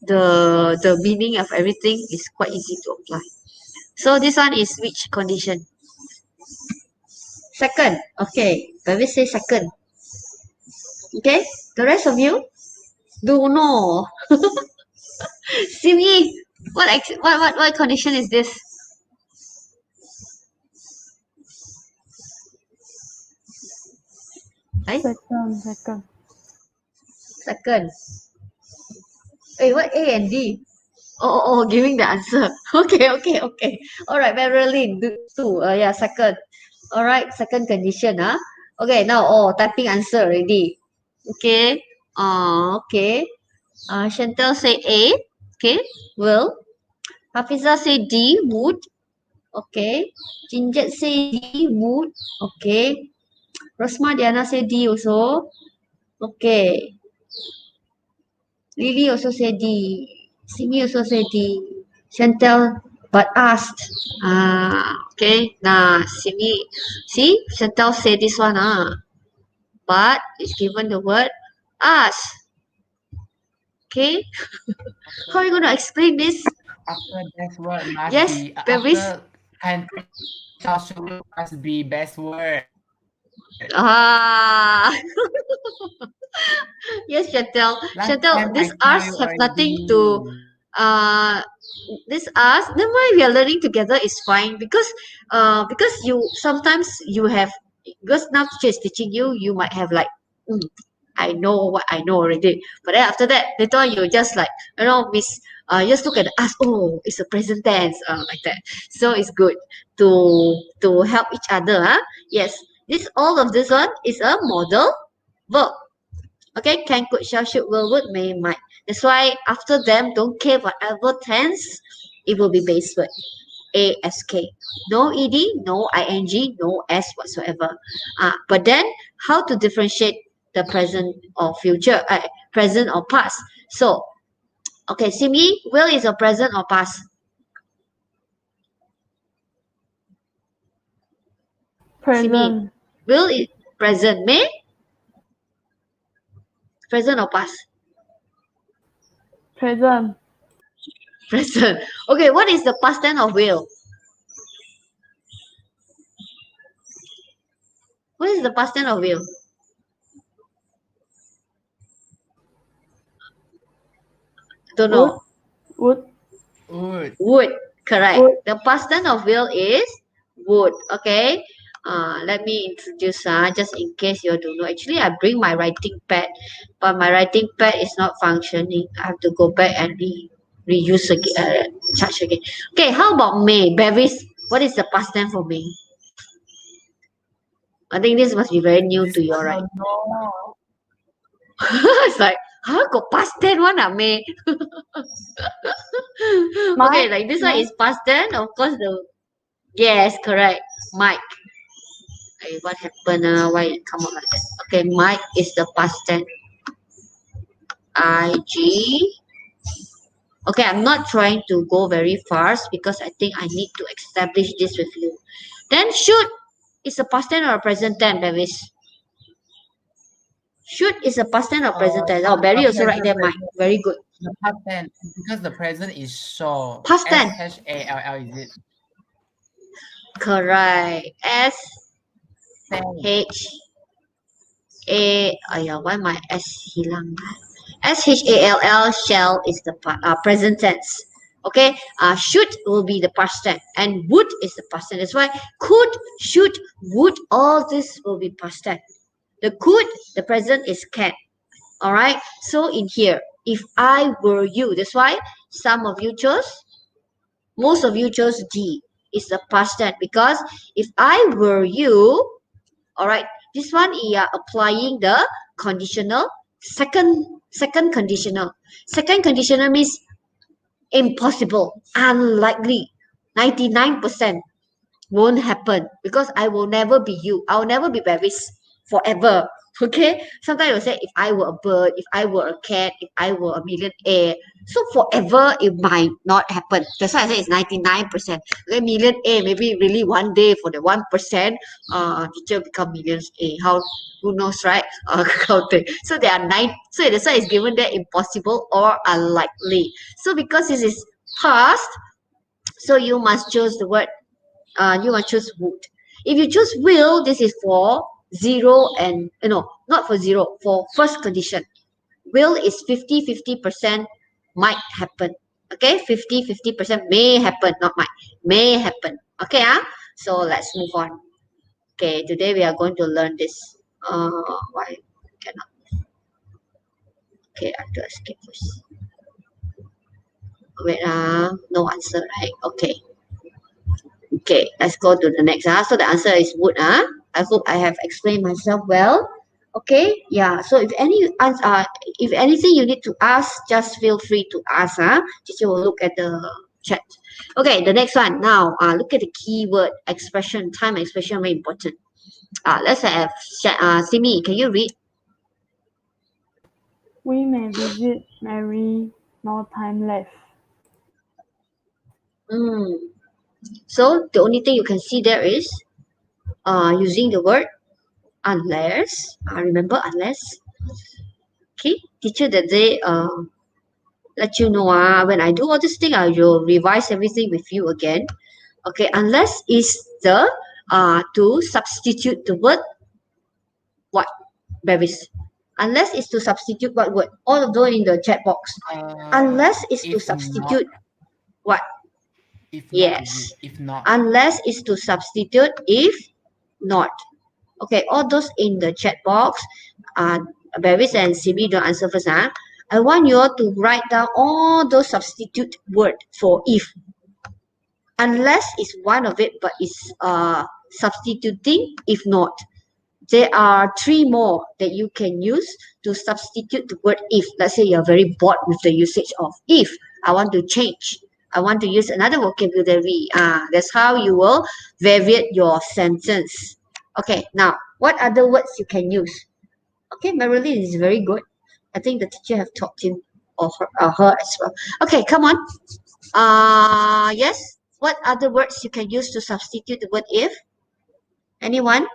Speaker 1: the meaning of everything, it's quite easy to apply. So this one is which condition? Second. Okay. Baby say second. Okay. The rest of you don't know. Simi, what condition is this? Right?
Speaker 2: Second.
Speaker 1: Second. Hey, what A and D? Oh, giving the answer. Okay. All right, Marilyn, do two. Yeah, second. All right, second condition. Okay, now typing answer already. Okay. Okay. Chantel say A. Okay. Will. Hafiza say D. Would. Okay. Ginget say D. Would. Okay. Rosma Diana say D also. Okay. Lily also say D. Simi also say D. Chantel but asked. Okay. Nah, Simi. See, Chantel say this one. But it's given the word ask. Okay. How are you going to explain this?
Speaker 4: After that word must
Speaker 1: Yes,
Speaker 4: be
Speaker 1: Paris.
Speaker 4: after can must be best word.
Speaker 1: Ah. Yes, Chantel.
Speaker 4: Last
Speaker 1: Chantel,
Speaker 4: time
Speaker 1: these
Speaker 4: I tell
Speaker 1: R's
Speaker 4: you
Speaker 1: have nothing
Speaker 4: already.
Speaker 1: to this R's. Then why we are learning together is fine because you sometimes you have because now teacher is teaching you, you might have like I know what I know already. But then after that, later on you just like miss just look at the us, oh, it's a present tense, like that. So it's good to help each other. Yes. This all of this one is a model verb. Okay, can, could, shall, should, will, would, may, might. That's why after them, don't care whatever tense, it will be base word. ASK. No ED, no ING, no S whatsoever. But then, how to differentiate the present or future, present or past? So, okay, Simi, will is a present or past? Simi,
Speaker 2: Present.
Speaker 1: will is present, may? Present or past?
Speaker 2: Present.
Speaker 1: Present. Okay, what is the past tense of will? What is the past tense of will? Don't know.
Speaker 2: Would.
Speaker 1: Would. Correct.
Speaker 2: Would.
Speaker 1: The past tense of will is would. Okay. Let me introduce just in case you don't know. Actually, I bring my writing pad, but my writing pad is not functioning. I have to go back and reuse again, charge again. Okay, how about May? Bevis, what is the past tense for May? I think this must be very new
Speaker 4: This
Speaker 1: to you,
Speaker 4: one
Speaker 1: right?
Speaker 4: don't know.
Speaker 1: It's like, got past tense one, May? Okay, like this one is past tense. Of course, yes, correct. Mike. Hey, what happened? Why it come out like that? Okay, Mike is the past tense. IG. Okay, I'm not trying to go very fast because I think I need to establish this with you. Then should is a past tense or a present tense, Bevis? Should is a past tense or present tense? Oh, Barry also right there, Mike. Very good.
Speaker 4: The past tense because the present is shall.
Speaker 1: Past tense.
Speaker 4: SHALL is it?
Speaker 1: Correct. S
Speaker 4: Shall.
Speaker 1: H A. Why my S hilang? SHALL shall is the present tense. Okay, should will be the past tense and would is the past tense. That's why could, should, would, all this will be past tense. The could, the present is can. All right. So in here, if I were you, that's why some of you chose, most of you chose D. It's the past tense because if I were you, all right, this one you are applying the conditional second conditional. Second conditional means impossible, unlikely, 99% won't happen because I will never be you. I'll never be Bevis forever. Okay. Sometimes you'll say if I were a bird, if I were a cat, if I were a millionaire. So forever it might not happen. That's why I say it's 99%. Okay, millionaire, maybe really one day for the 1%, teacher become millions A. How, who knows, right? Kind of thing. So there are nine. So that's why it's given there impossible or unlikely. So because this is past, so you must choose the word, you must choose would. If you choose will, this is for zero and no, not for zero, for first condition. Will is 50-50% might happen. Okay, 50-50% may happen, not might, may happen. Okay, so let's move on. Okay, today we are going to learn this. Why cannot? Okay, I have to escape first. Wait, no answer, right? Okay. Okay, let's go to the next. So the answer is would. I hope I have explained myself well. Okay, yeah. So if anything you need to ask, just feel free to ask. Teacher will look at the chat. Okay, the next one. Now, look at the keyword expression, time expression, very important. Let's have Simi. Can you read?
Speaker 2: We may visit Mary, no time left.
Speaker 1: So the only thing you can see there is using the word unless. Remember unless. Okay, teacher that they let you know when I do all this thing, I will revise everything with you again. Okay, unless is the to substitute the word what, Bevis? Unless is to substitute what word? All of those in the chat box. Unless is to
Speaker 4: If not,
Speaker 1: substitute what?
Speaker 4: if not,
Speaker 1: Yes.
Speaker 4: if not.
Speaker 1: Unless is to substitute if not. Okay, all those in the chat box. Bevis and Simi don't answer first. I want you all to write down all those substitute word for if. Unless is one of it, but it's substituting if not. There are three more that you can use to substitute the word if. Let's say you're very bored with the usage of if. I want to change. I want to use another vocabulary. That's how you will variate your sentence. Okay, now what other words you can use? Okay, Marilyn is very good. I think the teacher have taught him or her as well. Okay, come on. Yes. What other words you can use to substitute the word if? Anyone?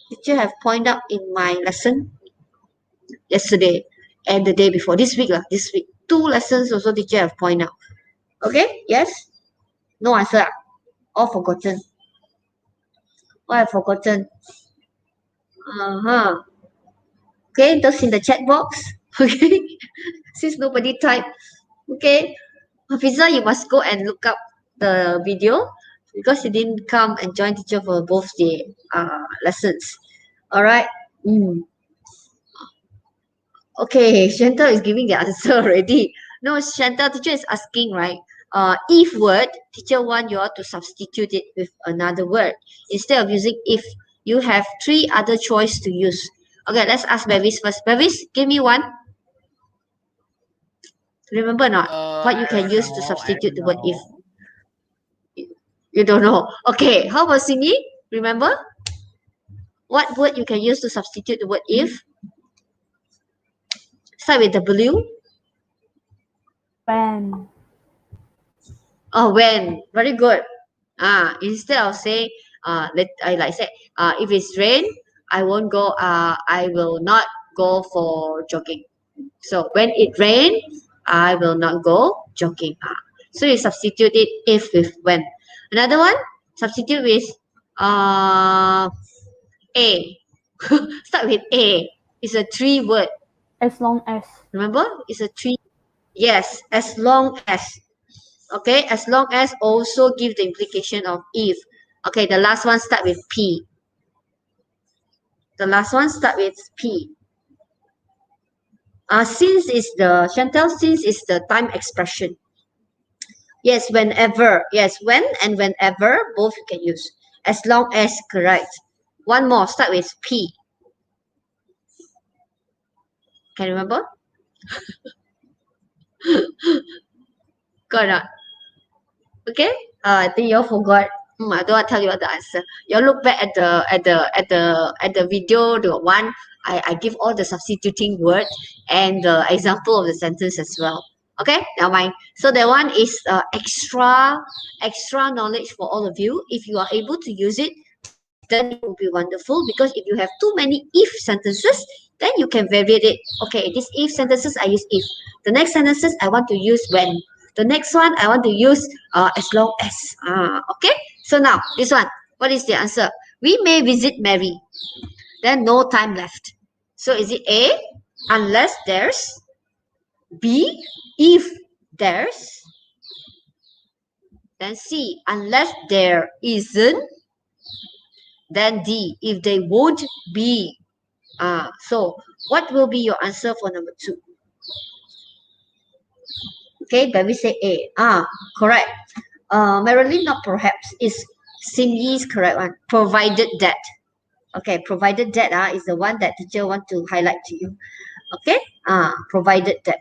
Speaker 1: Teacher have pointed out in my lesson yesterday and the day before. This week, this week. 2 lessons also teacher have pointed out. Okay, yes? No answer. All forgotten. What I've forgotten? Okay, those in the chat box. Okay, since nobody typed. Okay, Hafiza, you must go and look up the video because you didn't come and join teacher for both the lessons. All right. Okay, Chantal is giving the answer already. No, Chantal, teacher is asking, right? If word, teacher want you all to substitute it with another word. Instead of using if, you have 3 other choice to use. Okay, let's ask Bevis first. Bevis, give me one. Remember not what you can use to substitute the word if? You don't know. Okay, how about Simi? Remember? What word you can use to substitute the word if? Start with W.
Speaker 2: When.
Speaker 1: Oh, when. Very good. Instead of saying, if it's rain, I won't go. I will not go for jogging. So when it rain, I will not go jogging. So you substitute it if with when. Another one, substitute with A. Start with A. It's a 3 word.
Speaker 2: As long as.
Speaker 1: Remember? It's a 3. Yes, as long as. Okay, as long as also give the implication of if. Okay, the last one start with P. The last one start with P. Since is the Chantel, since is the time expression. Yes, whenever. Yes, when and whenever, both you can use. As long as, correct. One more, start with P. Can you remember? Got it. Okay. I think you all forgot. I don't want to tell you what the answer. You all look back at the video, the one I give all the substituting word and the example of the sentence as well. Okay, now mind. So that one is extra knowledge for all of you. If you are able to use it, then it will be wonderful, because if you have too many if sentences, then you can vary it. Okay, this if sentences I use if. The next sentences I want to use when. The next one I want to use as long as. Okay. So now this one, what is the answer? We may visit Mary. Then no time left. So is it A? Unless there's. B? If there's. Then C? Unless there isn't. Then D, if they won't be. So what will be your answer for number 2? Okay, but we say A. Correct. Marilyn, not perhaps. Is Cindy's correct one. Provided that. Okay, provided that is the one that teacher want to highlight to you. Okay, provided that.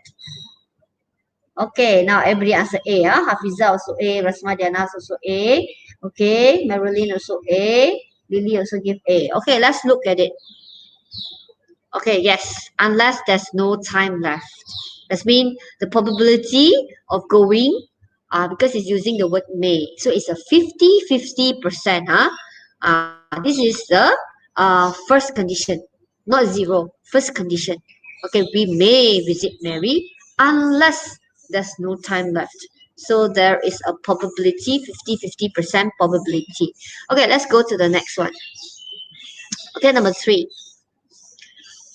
Speaker 1: Okay, now everybody answer A. Hafiza also A. Rasma Diana also A. Okay, Marilyn also A. Lily also give A. Okay, let's look at it. Okay, yes, unless there's no time left. That means the probability of going, because it's using the word may. So it's a 50-50%. This is the first condition, not zero. First condition. Okay, we may visit Mary unless there's no time left. So there is a probability, 50-50% probability. Okay, let's go to the next one. Okay, number 3.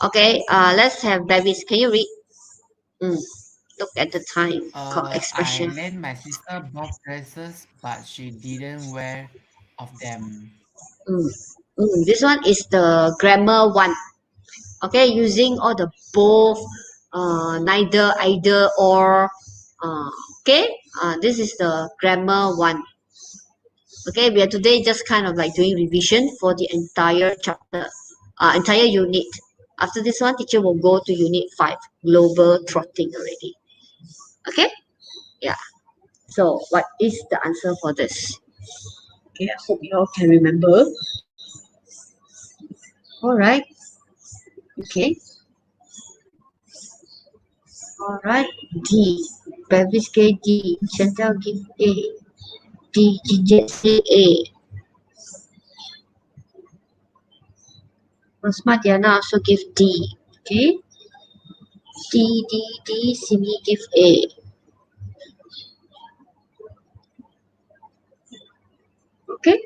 Speaker 1: Okay, let's have Davis. Can you read? Look at the time expression.
Speaker 4: I lent my sister both dresses, but she didn't wear of them.
Speaker 1: This one is the grammar one. Okay, using all the both, neither, either, or. Okay, this is the grammar one. Okay, we are today just kind of like doing revision for the entire chapter, entire unit. After this one, teacher will go to unit 5, global trotting already. Okay, yeah. So what is the answer for this? Okay, I hope you all can remember. All right. Okay. All right. D. Bevis gave D. Chantal give A. D. Ginger say A. Rosma Diana also give D. Okay. D. Simi give A. Okay.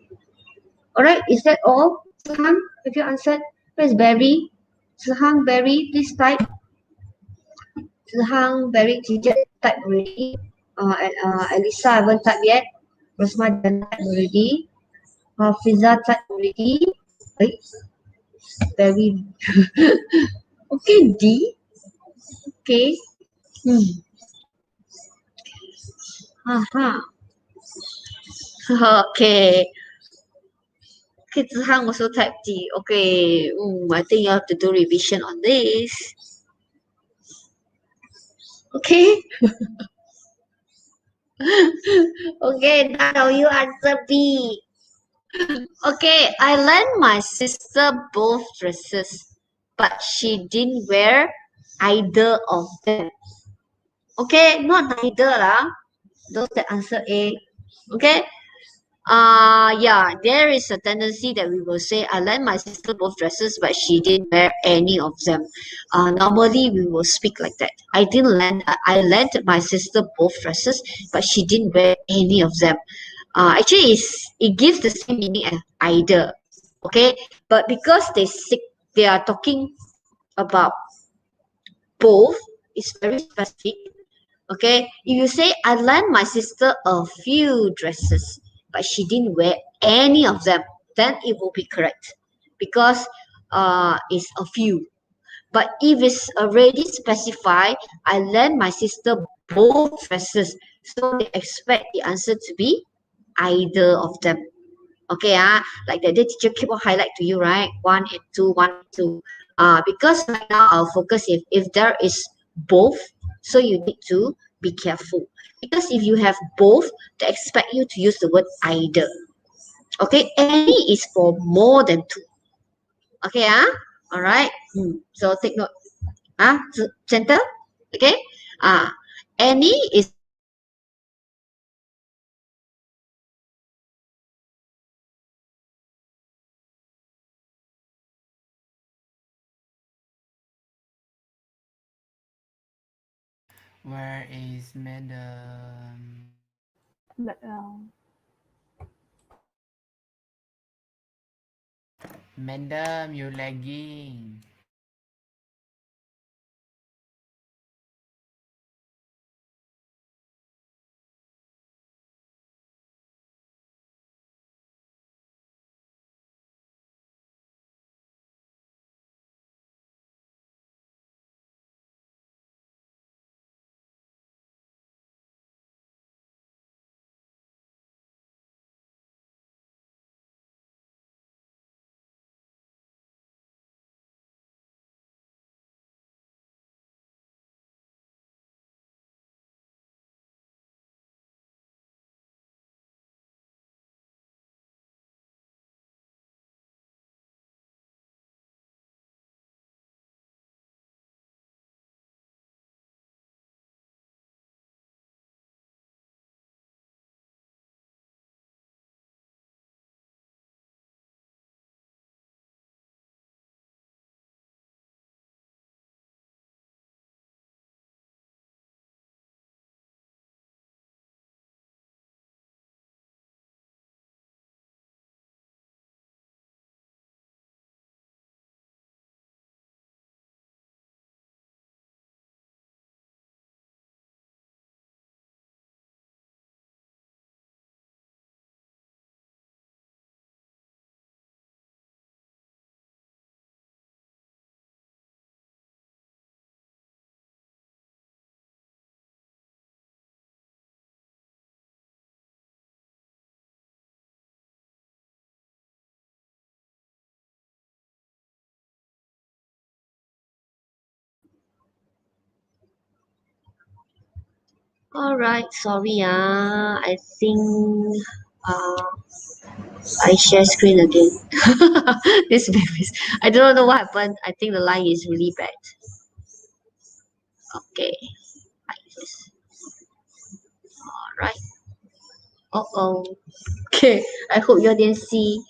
Speaker 1: All right. Is that all? Sahang, have you answered? Where's Barry? Sahang, Barry, please type. Sahang, Barry, teacher type already. Elisa haven't typed yet. Rosma Diana type already. Fiza type already. Right. Barry. Okay, D. Okay. Okay. Okay, Zihang also type D. Okay. I think you have to do revision on this. Okay. Okay, now you answer B. Okay, I lent my sister both dresses, but she didn't wear either of them. Okay, not neither lah. Those that answer A. Okay. Yeah, there is a tendency that we will say, I lent my sister both dresses, but she didn't wear any of them. Normally we will speak like that. I lent my sister both dresses, but she didn't wear any of them. Actually, it gives the same meaning as either. Okay, but because they are talking about both, it's very specific. Okay, if you say I lent my sister a few dresses, but she didn't wear any of them, then it will be correct because it's a few. But if it's already specified, I lent my sister both dresses, so they expect the answer to be either of them. Okay, like the teacher keep on highlight to you, right? One and two, one and two. Because right now our focus if there is both, so you need to be careful. Because if you have both, they expect you to use the word either. Okay, any is for more than two. Okay, all right. So take note. Center. Okay. Any is
Speaker 4: Where is madam? Madam, you lagging.
Speaker 1: all right. Sorry, I think uh, I share screen again. This baby, I don't know what happened. I think the line is really bad. Okay, like this. All right. Oh. Okay. I hope you didn't see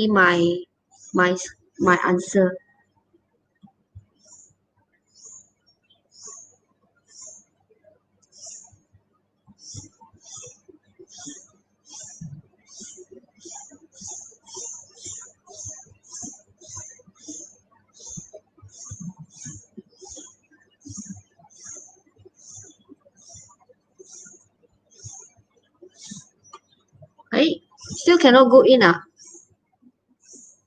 Speaker 1: my my answer. Hey, still cannot go in.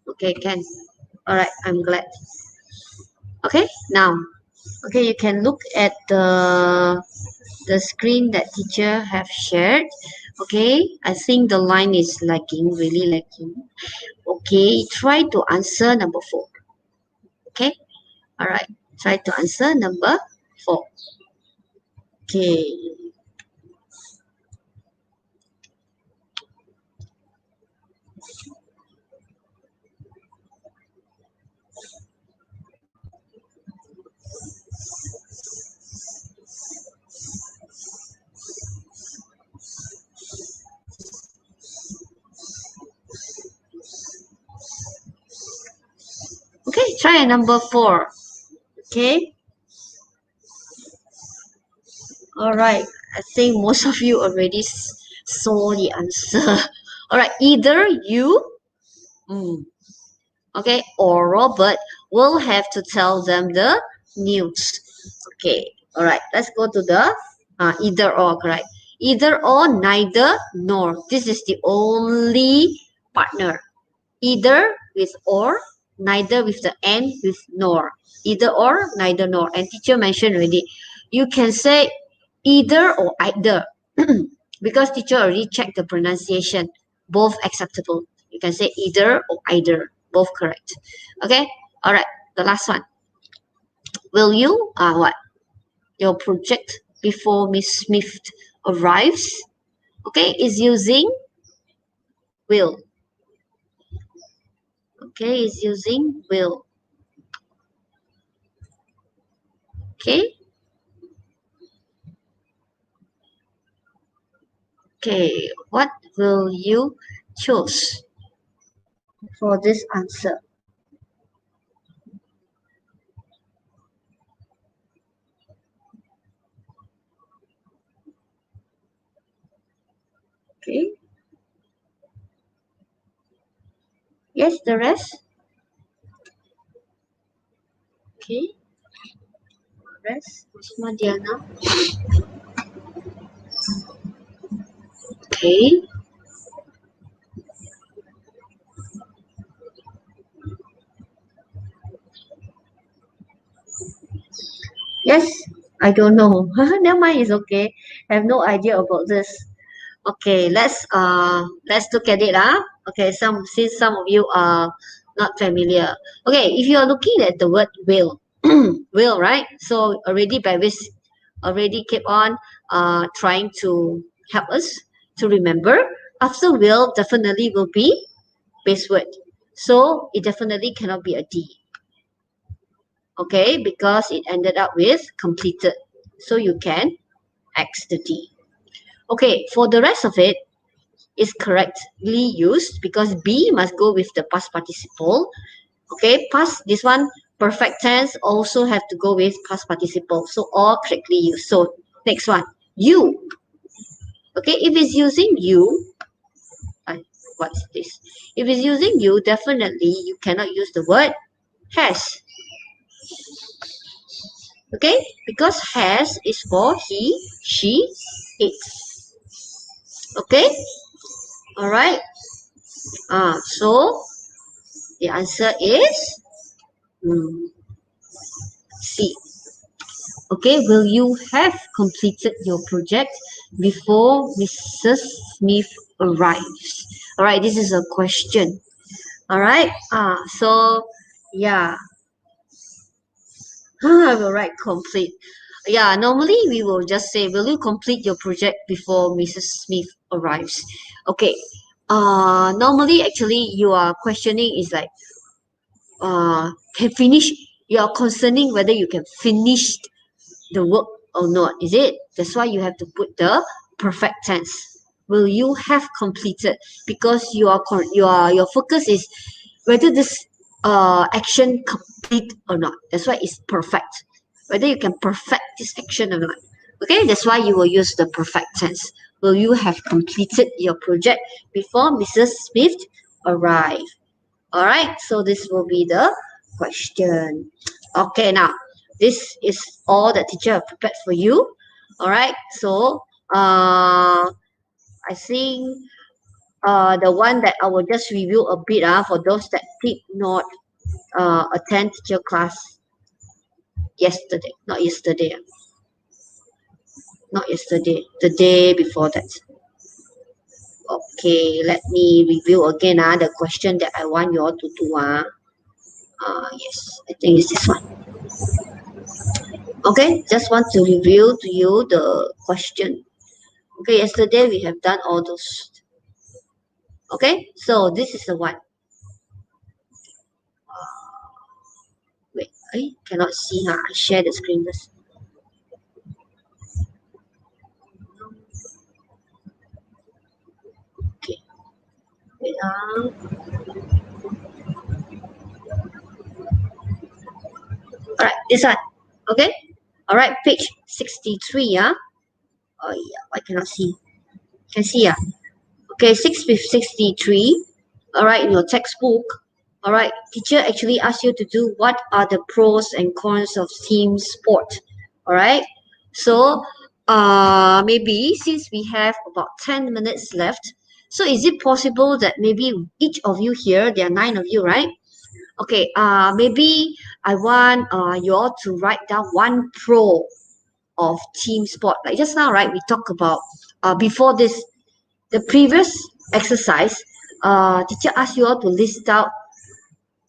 Speaker 1: Okay, can. All right. I'm glad. Okay, now. Okay, you can look at the screen that teacher have shared. Okay, I think the line is lagging, really lagging. Okay, try to answer number 4. Okay, all right, try to answer number 4. Okay, okay, try number 4. Okay, all right, I think most of you already saw the answer. All right, either you, okay, or Robert will have to tell them the news. Okay, all right, let's go to the Either or, correct. Either or, neither nor. This is the only partner. Either with or, neither with the and with nor. Either or, neither nor. And teacher mentioned already, you can say either or either because teacher already checked the pronunciation. Both acceptable. You can say either or either. Both correct. Okay. All right. The last one. Will you what? Your project before Miss Smith arrives. Okay, is using will. Okay, is using will. Okay. Okay, what will you choose for this answer? Okay. Yes, the rest. Okay. Rest. Usma Diana. Okay. Yes, I don't know. Never mind, it's okay. I have no idea about this. Okay, let's look at it. Okay, since some of you are not familiar. Okay, if you are looking at the word will, will, right? So already Bevis already keep on trying to help us to remember. After will definitely will be base word. So it definitely cannot be a D. Okay, because it ended up with completed. So you can X the D. Okay, for the rest of it, is correctly used because B must go with the past participle. Okay, past, this one, perfect tense also have to go with past participle. So all correctly used. So next one, you. Okay, if it's using you, what's this? If it's using you, definitely you cannot use the word has. Okay, because has is for he, she, it. Okay, all right. So the answer is C. Okay, will you have completed your project before Mrs. Smith arrives? All right, this is a question. All right. So yeah. I will write complete. Yeah, normally we will just say, will you complete your project before Mrs. Smith arrives? Okay. Normally actually you are questioning is like can finish, you are concerning whether you can finish the work or not, is it? That's why you have to put the perfect tense. Will you have completed? Because your focus is whether this action complete or not. That's why it's perfect. Whether you can perfect this action or not. Okay, that's why you will use the perfect tense. Will you have completed your project before Mrs. Smith arrive? All right, so this will be the question. Okay, now this is all that teacher have prepared for you. All right, so I think the one that I will just review a bit for those that did not attend teacher class yesterday, not yesterday, the day before that. Okay, let me review again the question that I want you all to do. Yes, I think it's this one. Okay, just want to review to you the question. Okay, yesterday we have done all those. Okay, so this is the one. Wait, I cannot see. I share the screen first. Okay, wait. All right, this one. Okay, all right, page 63. Oh yeah, I cannot see. Can see. Okay, 63. All right, in your textbook. All right, teacher actually asked you to do what are the pros and cons of team sport. All right, so maybe since we have about 10 minutes left, so is it possible that maybe each of you here, there are 9 of you, right? Okay, maybe I want you all to write down one pro of team sport. Like just now, right? We talked about before this, the previous exercise. Teacher asked you all to list out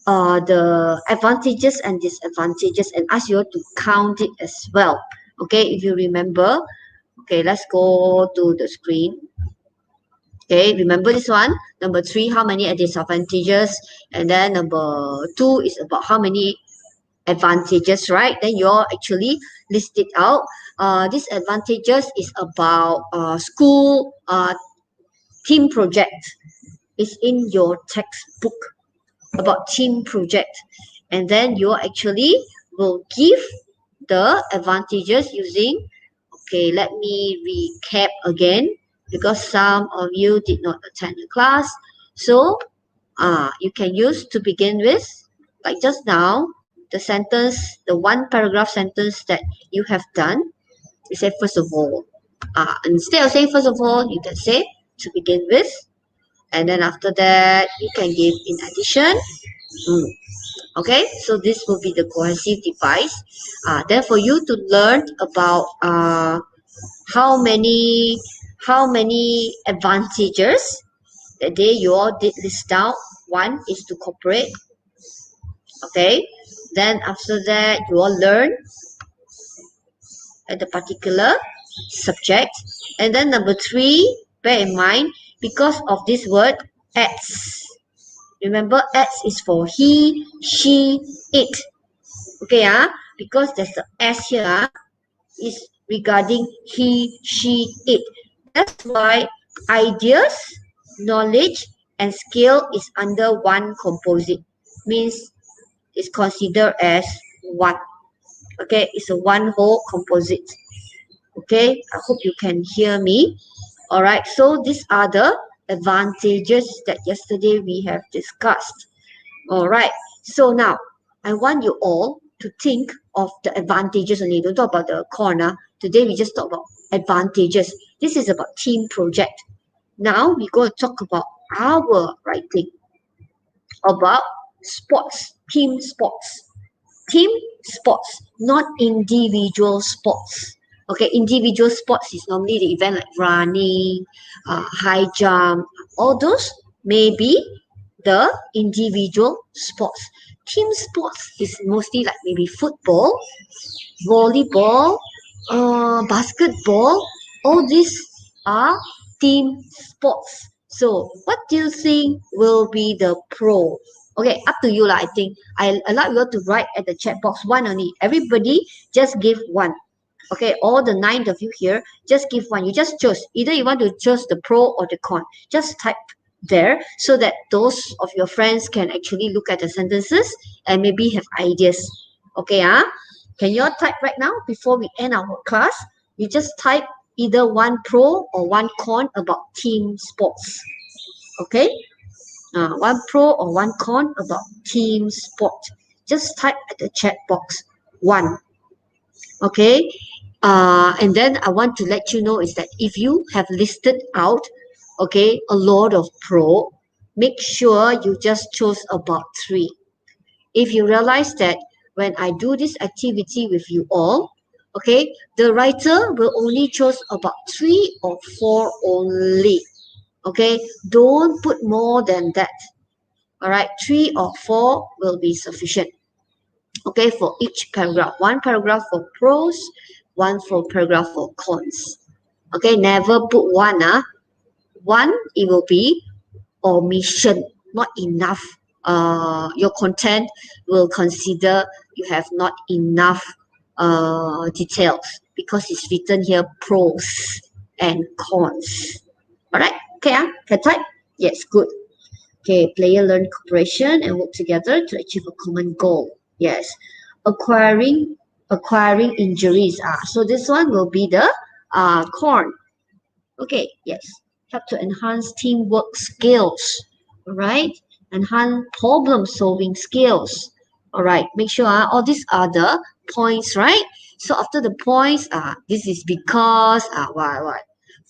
Speaker 1: the advantages and disadvantages and ask you all to count it as well. Okay, if you remember. Okay, let's go to the screen. Okay, remember this one. Number 3, how many are disadvantages? And then number 2 is about how many advantages, right? Then you all actually list it out. Disadvantages is about school team project. It's in your textbook about team project. And then you actually will give the advantages using, okay, let me recap again because some of you did not attend the class. So you can use to begin with, like just now, the sentence, the one paragraph sentence that you have done. You say first of all. Instead of saying first of all, you can say to begin with. And then after that, you can give in addition. Okay, so this will be the cohesive device. Then for you to learn about how many advantages that day you all did list down. One is to cooperate. Okay, then after that you all learn at the particular subject. And then number 3, bear in mind, because of this word ats. Remember, ats is for he, she, it. Okay, because there's the s here, is regarding he, she, it. That's why ideas, knowledge, and skill is under one composite. Means it's considered as one. Okay, it's a one whole composite. Okay, I hope you can hear me. All right, so these are the advantages that yesterday we have discussed. All right, so now I want you all to think of the advantages only. Don't talk about the corner. Today we just talk about advantages. This is about team project. Now we're going to talk about our writing about sports, team sports. Team sports, not individual sports. Okay, individual sports is normally the event like running, high jump, all those may be the individual sports. Team sports is mostly like maybe football, volleyball, basketball. All these are team sports. So what do you think will be the pro? Okay, up to you lah. I think I allow you to write at the chat box one only. Everybody just give one. Okay, all the 9 of you here, just give one. You just choose. Either you want to choose the pro or the con. Just type there so that those of your friends can actually look at the sentences and maybe have ideas. Okay, can you all type right now before we end our class? You just type either one pro or one con about team sports. Okay, one pro or one con about team sport. Just type at the chat box one. Okay, and then I want to let you know is that if you have listed out, okay, a lot of pro, make sure you just choose about 3. If you realize that when I do this activity with you all, okay, the writer will only choose about 3 or 4 only. Okay, don't put more than that. All right, 3 or 4 will be sufficient. Okay, for each paragraph. One paragraph for pros, one for paragraph for cons. Okay, never put one. One, it will be omission, not enough. Your content will consider you have not enough details because it's written here pros and cons. All right, okay, can type? Yes, good. Okay, player learn cooperation and work together to achieve a common goal. Yes, acquiring injuries. So this one will be the con. Okay, yes, help to enhance teamwork skills. All right, enhance problem solving skills. All right, make sure all these are the points, right? So after the points, this is because, what?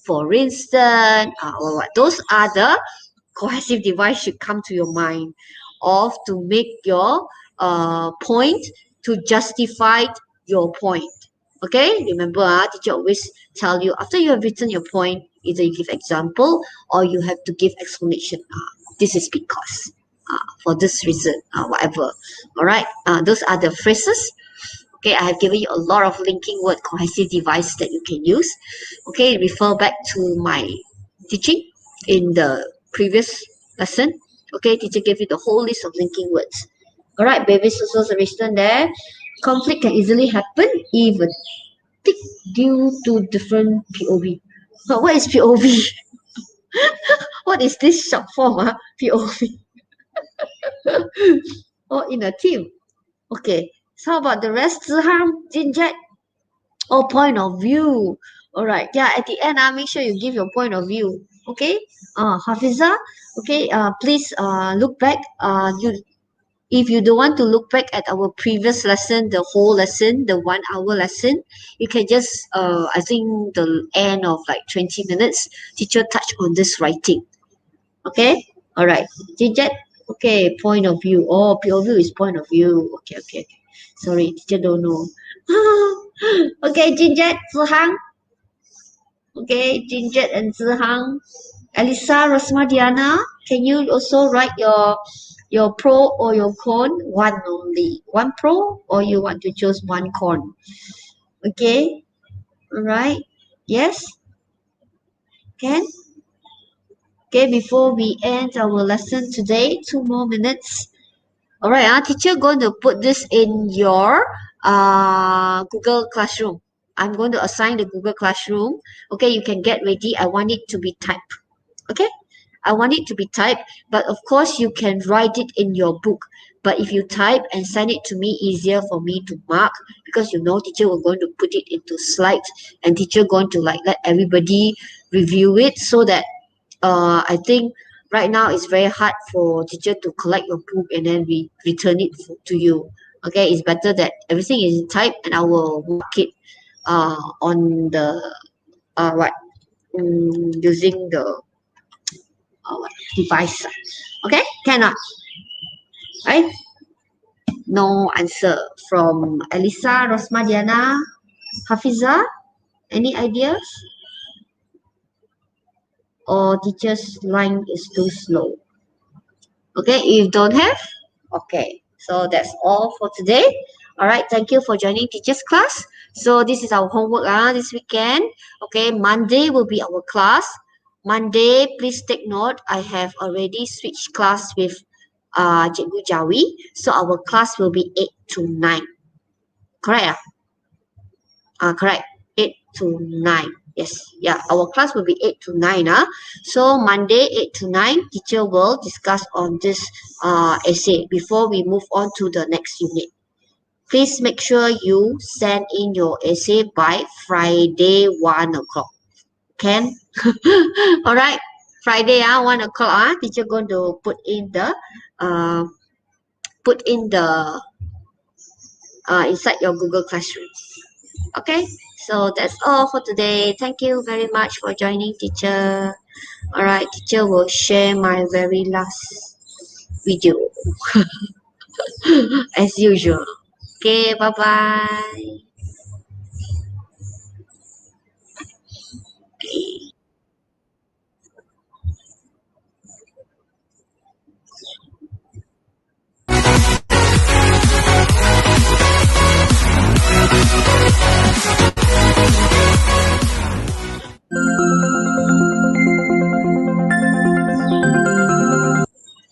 Speaker 1: For instance, what? Those are the cohesive device should come to your mind of to make your point to justify your point. Okay, remember, teacher always tell you after you have written your point, either you give example or you have to give explanation. This is because, for this reason, whatever. All right, those are the phrases. Okay, I have given you a lot of linking word cohesive device that you can use. Okay, refer back to my teaching in the previous lesson. Okay, teacher gave you the whole list of linking words. All right, babies also written there. Conflict can easily happen if a tick due to different POV. But what is POV? What is this short form? POV. Or in a team. Okay, so how about the rest? Zihang, Jinjet, or point of view. All right, yeah, at the end, make sure you give your point of view. Okay, Hafiza, okay, please look back. If you don't want to look back at our previous lesson, the whole lesson, the 1 hour lesson, you can just, I think the end of like 20 minutes, teacher touch on this writing. Okay, all right, Jinjet, okay, point of view. Oh, POV is point of view. Okay. Sorry, teacher don't know. Okay, Jinjet, Zihang. Okay, Jinjet and Zihang. Elisa, Rosma, Diana, can you also write your pro or your con? One only. One pro or you want to choose one con? Okay, all right. Yes, can? Okay, before we end our lesson today, 2 more minutes. All right, teacher going to put this in your Google Classroom. I'm going to assign the Google Classroom. Okay, you can get ready. I want it to be typed. Okay, I want it to be typed, but of course you can write it in your book. But if you type and send it to me, easier for me to mark, because you know teacher will going to put it into slides and teacher going to like let everybody review it, so that I think right now it's very hard for teacher to collect your book and then return it to you. Okay, it's better that everything is typed and I will mark it on the using the device. Okay, cannot. Right? No answer from Elisa, Rosma, Diana, Hafiza. Any ideas? Or teacher's line is too slow? Okay, if you don't have, okay. So that's all for today. All right, thank you for joining teacher's class. So this is our homework this weekend. Okay, Monday will be our class. Monday, please take note, I have already switched class with Cikgu Jawi. So our class will be 8 to 9. Correct? Correct. 8 to 9. Yes. Yeah. Our class will be 8 to 9. So Monday 8 to 9, teacher will discuss on this essay before we move on to the next unit. Please make sure you send in your essay by Friday 1 o'clock. Can? All right. Friday 1 o'clock. Teacher going to put in the inside your Google Classroom. Okay, so that's all for today. Thank you very much for joining, teacher. All right, teacher will share my very last video as usual. Okay, bye-bye.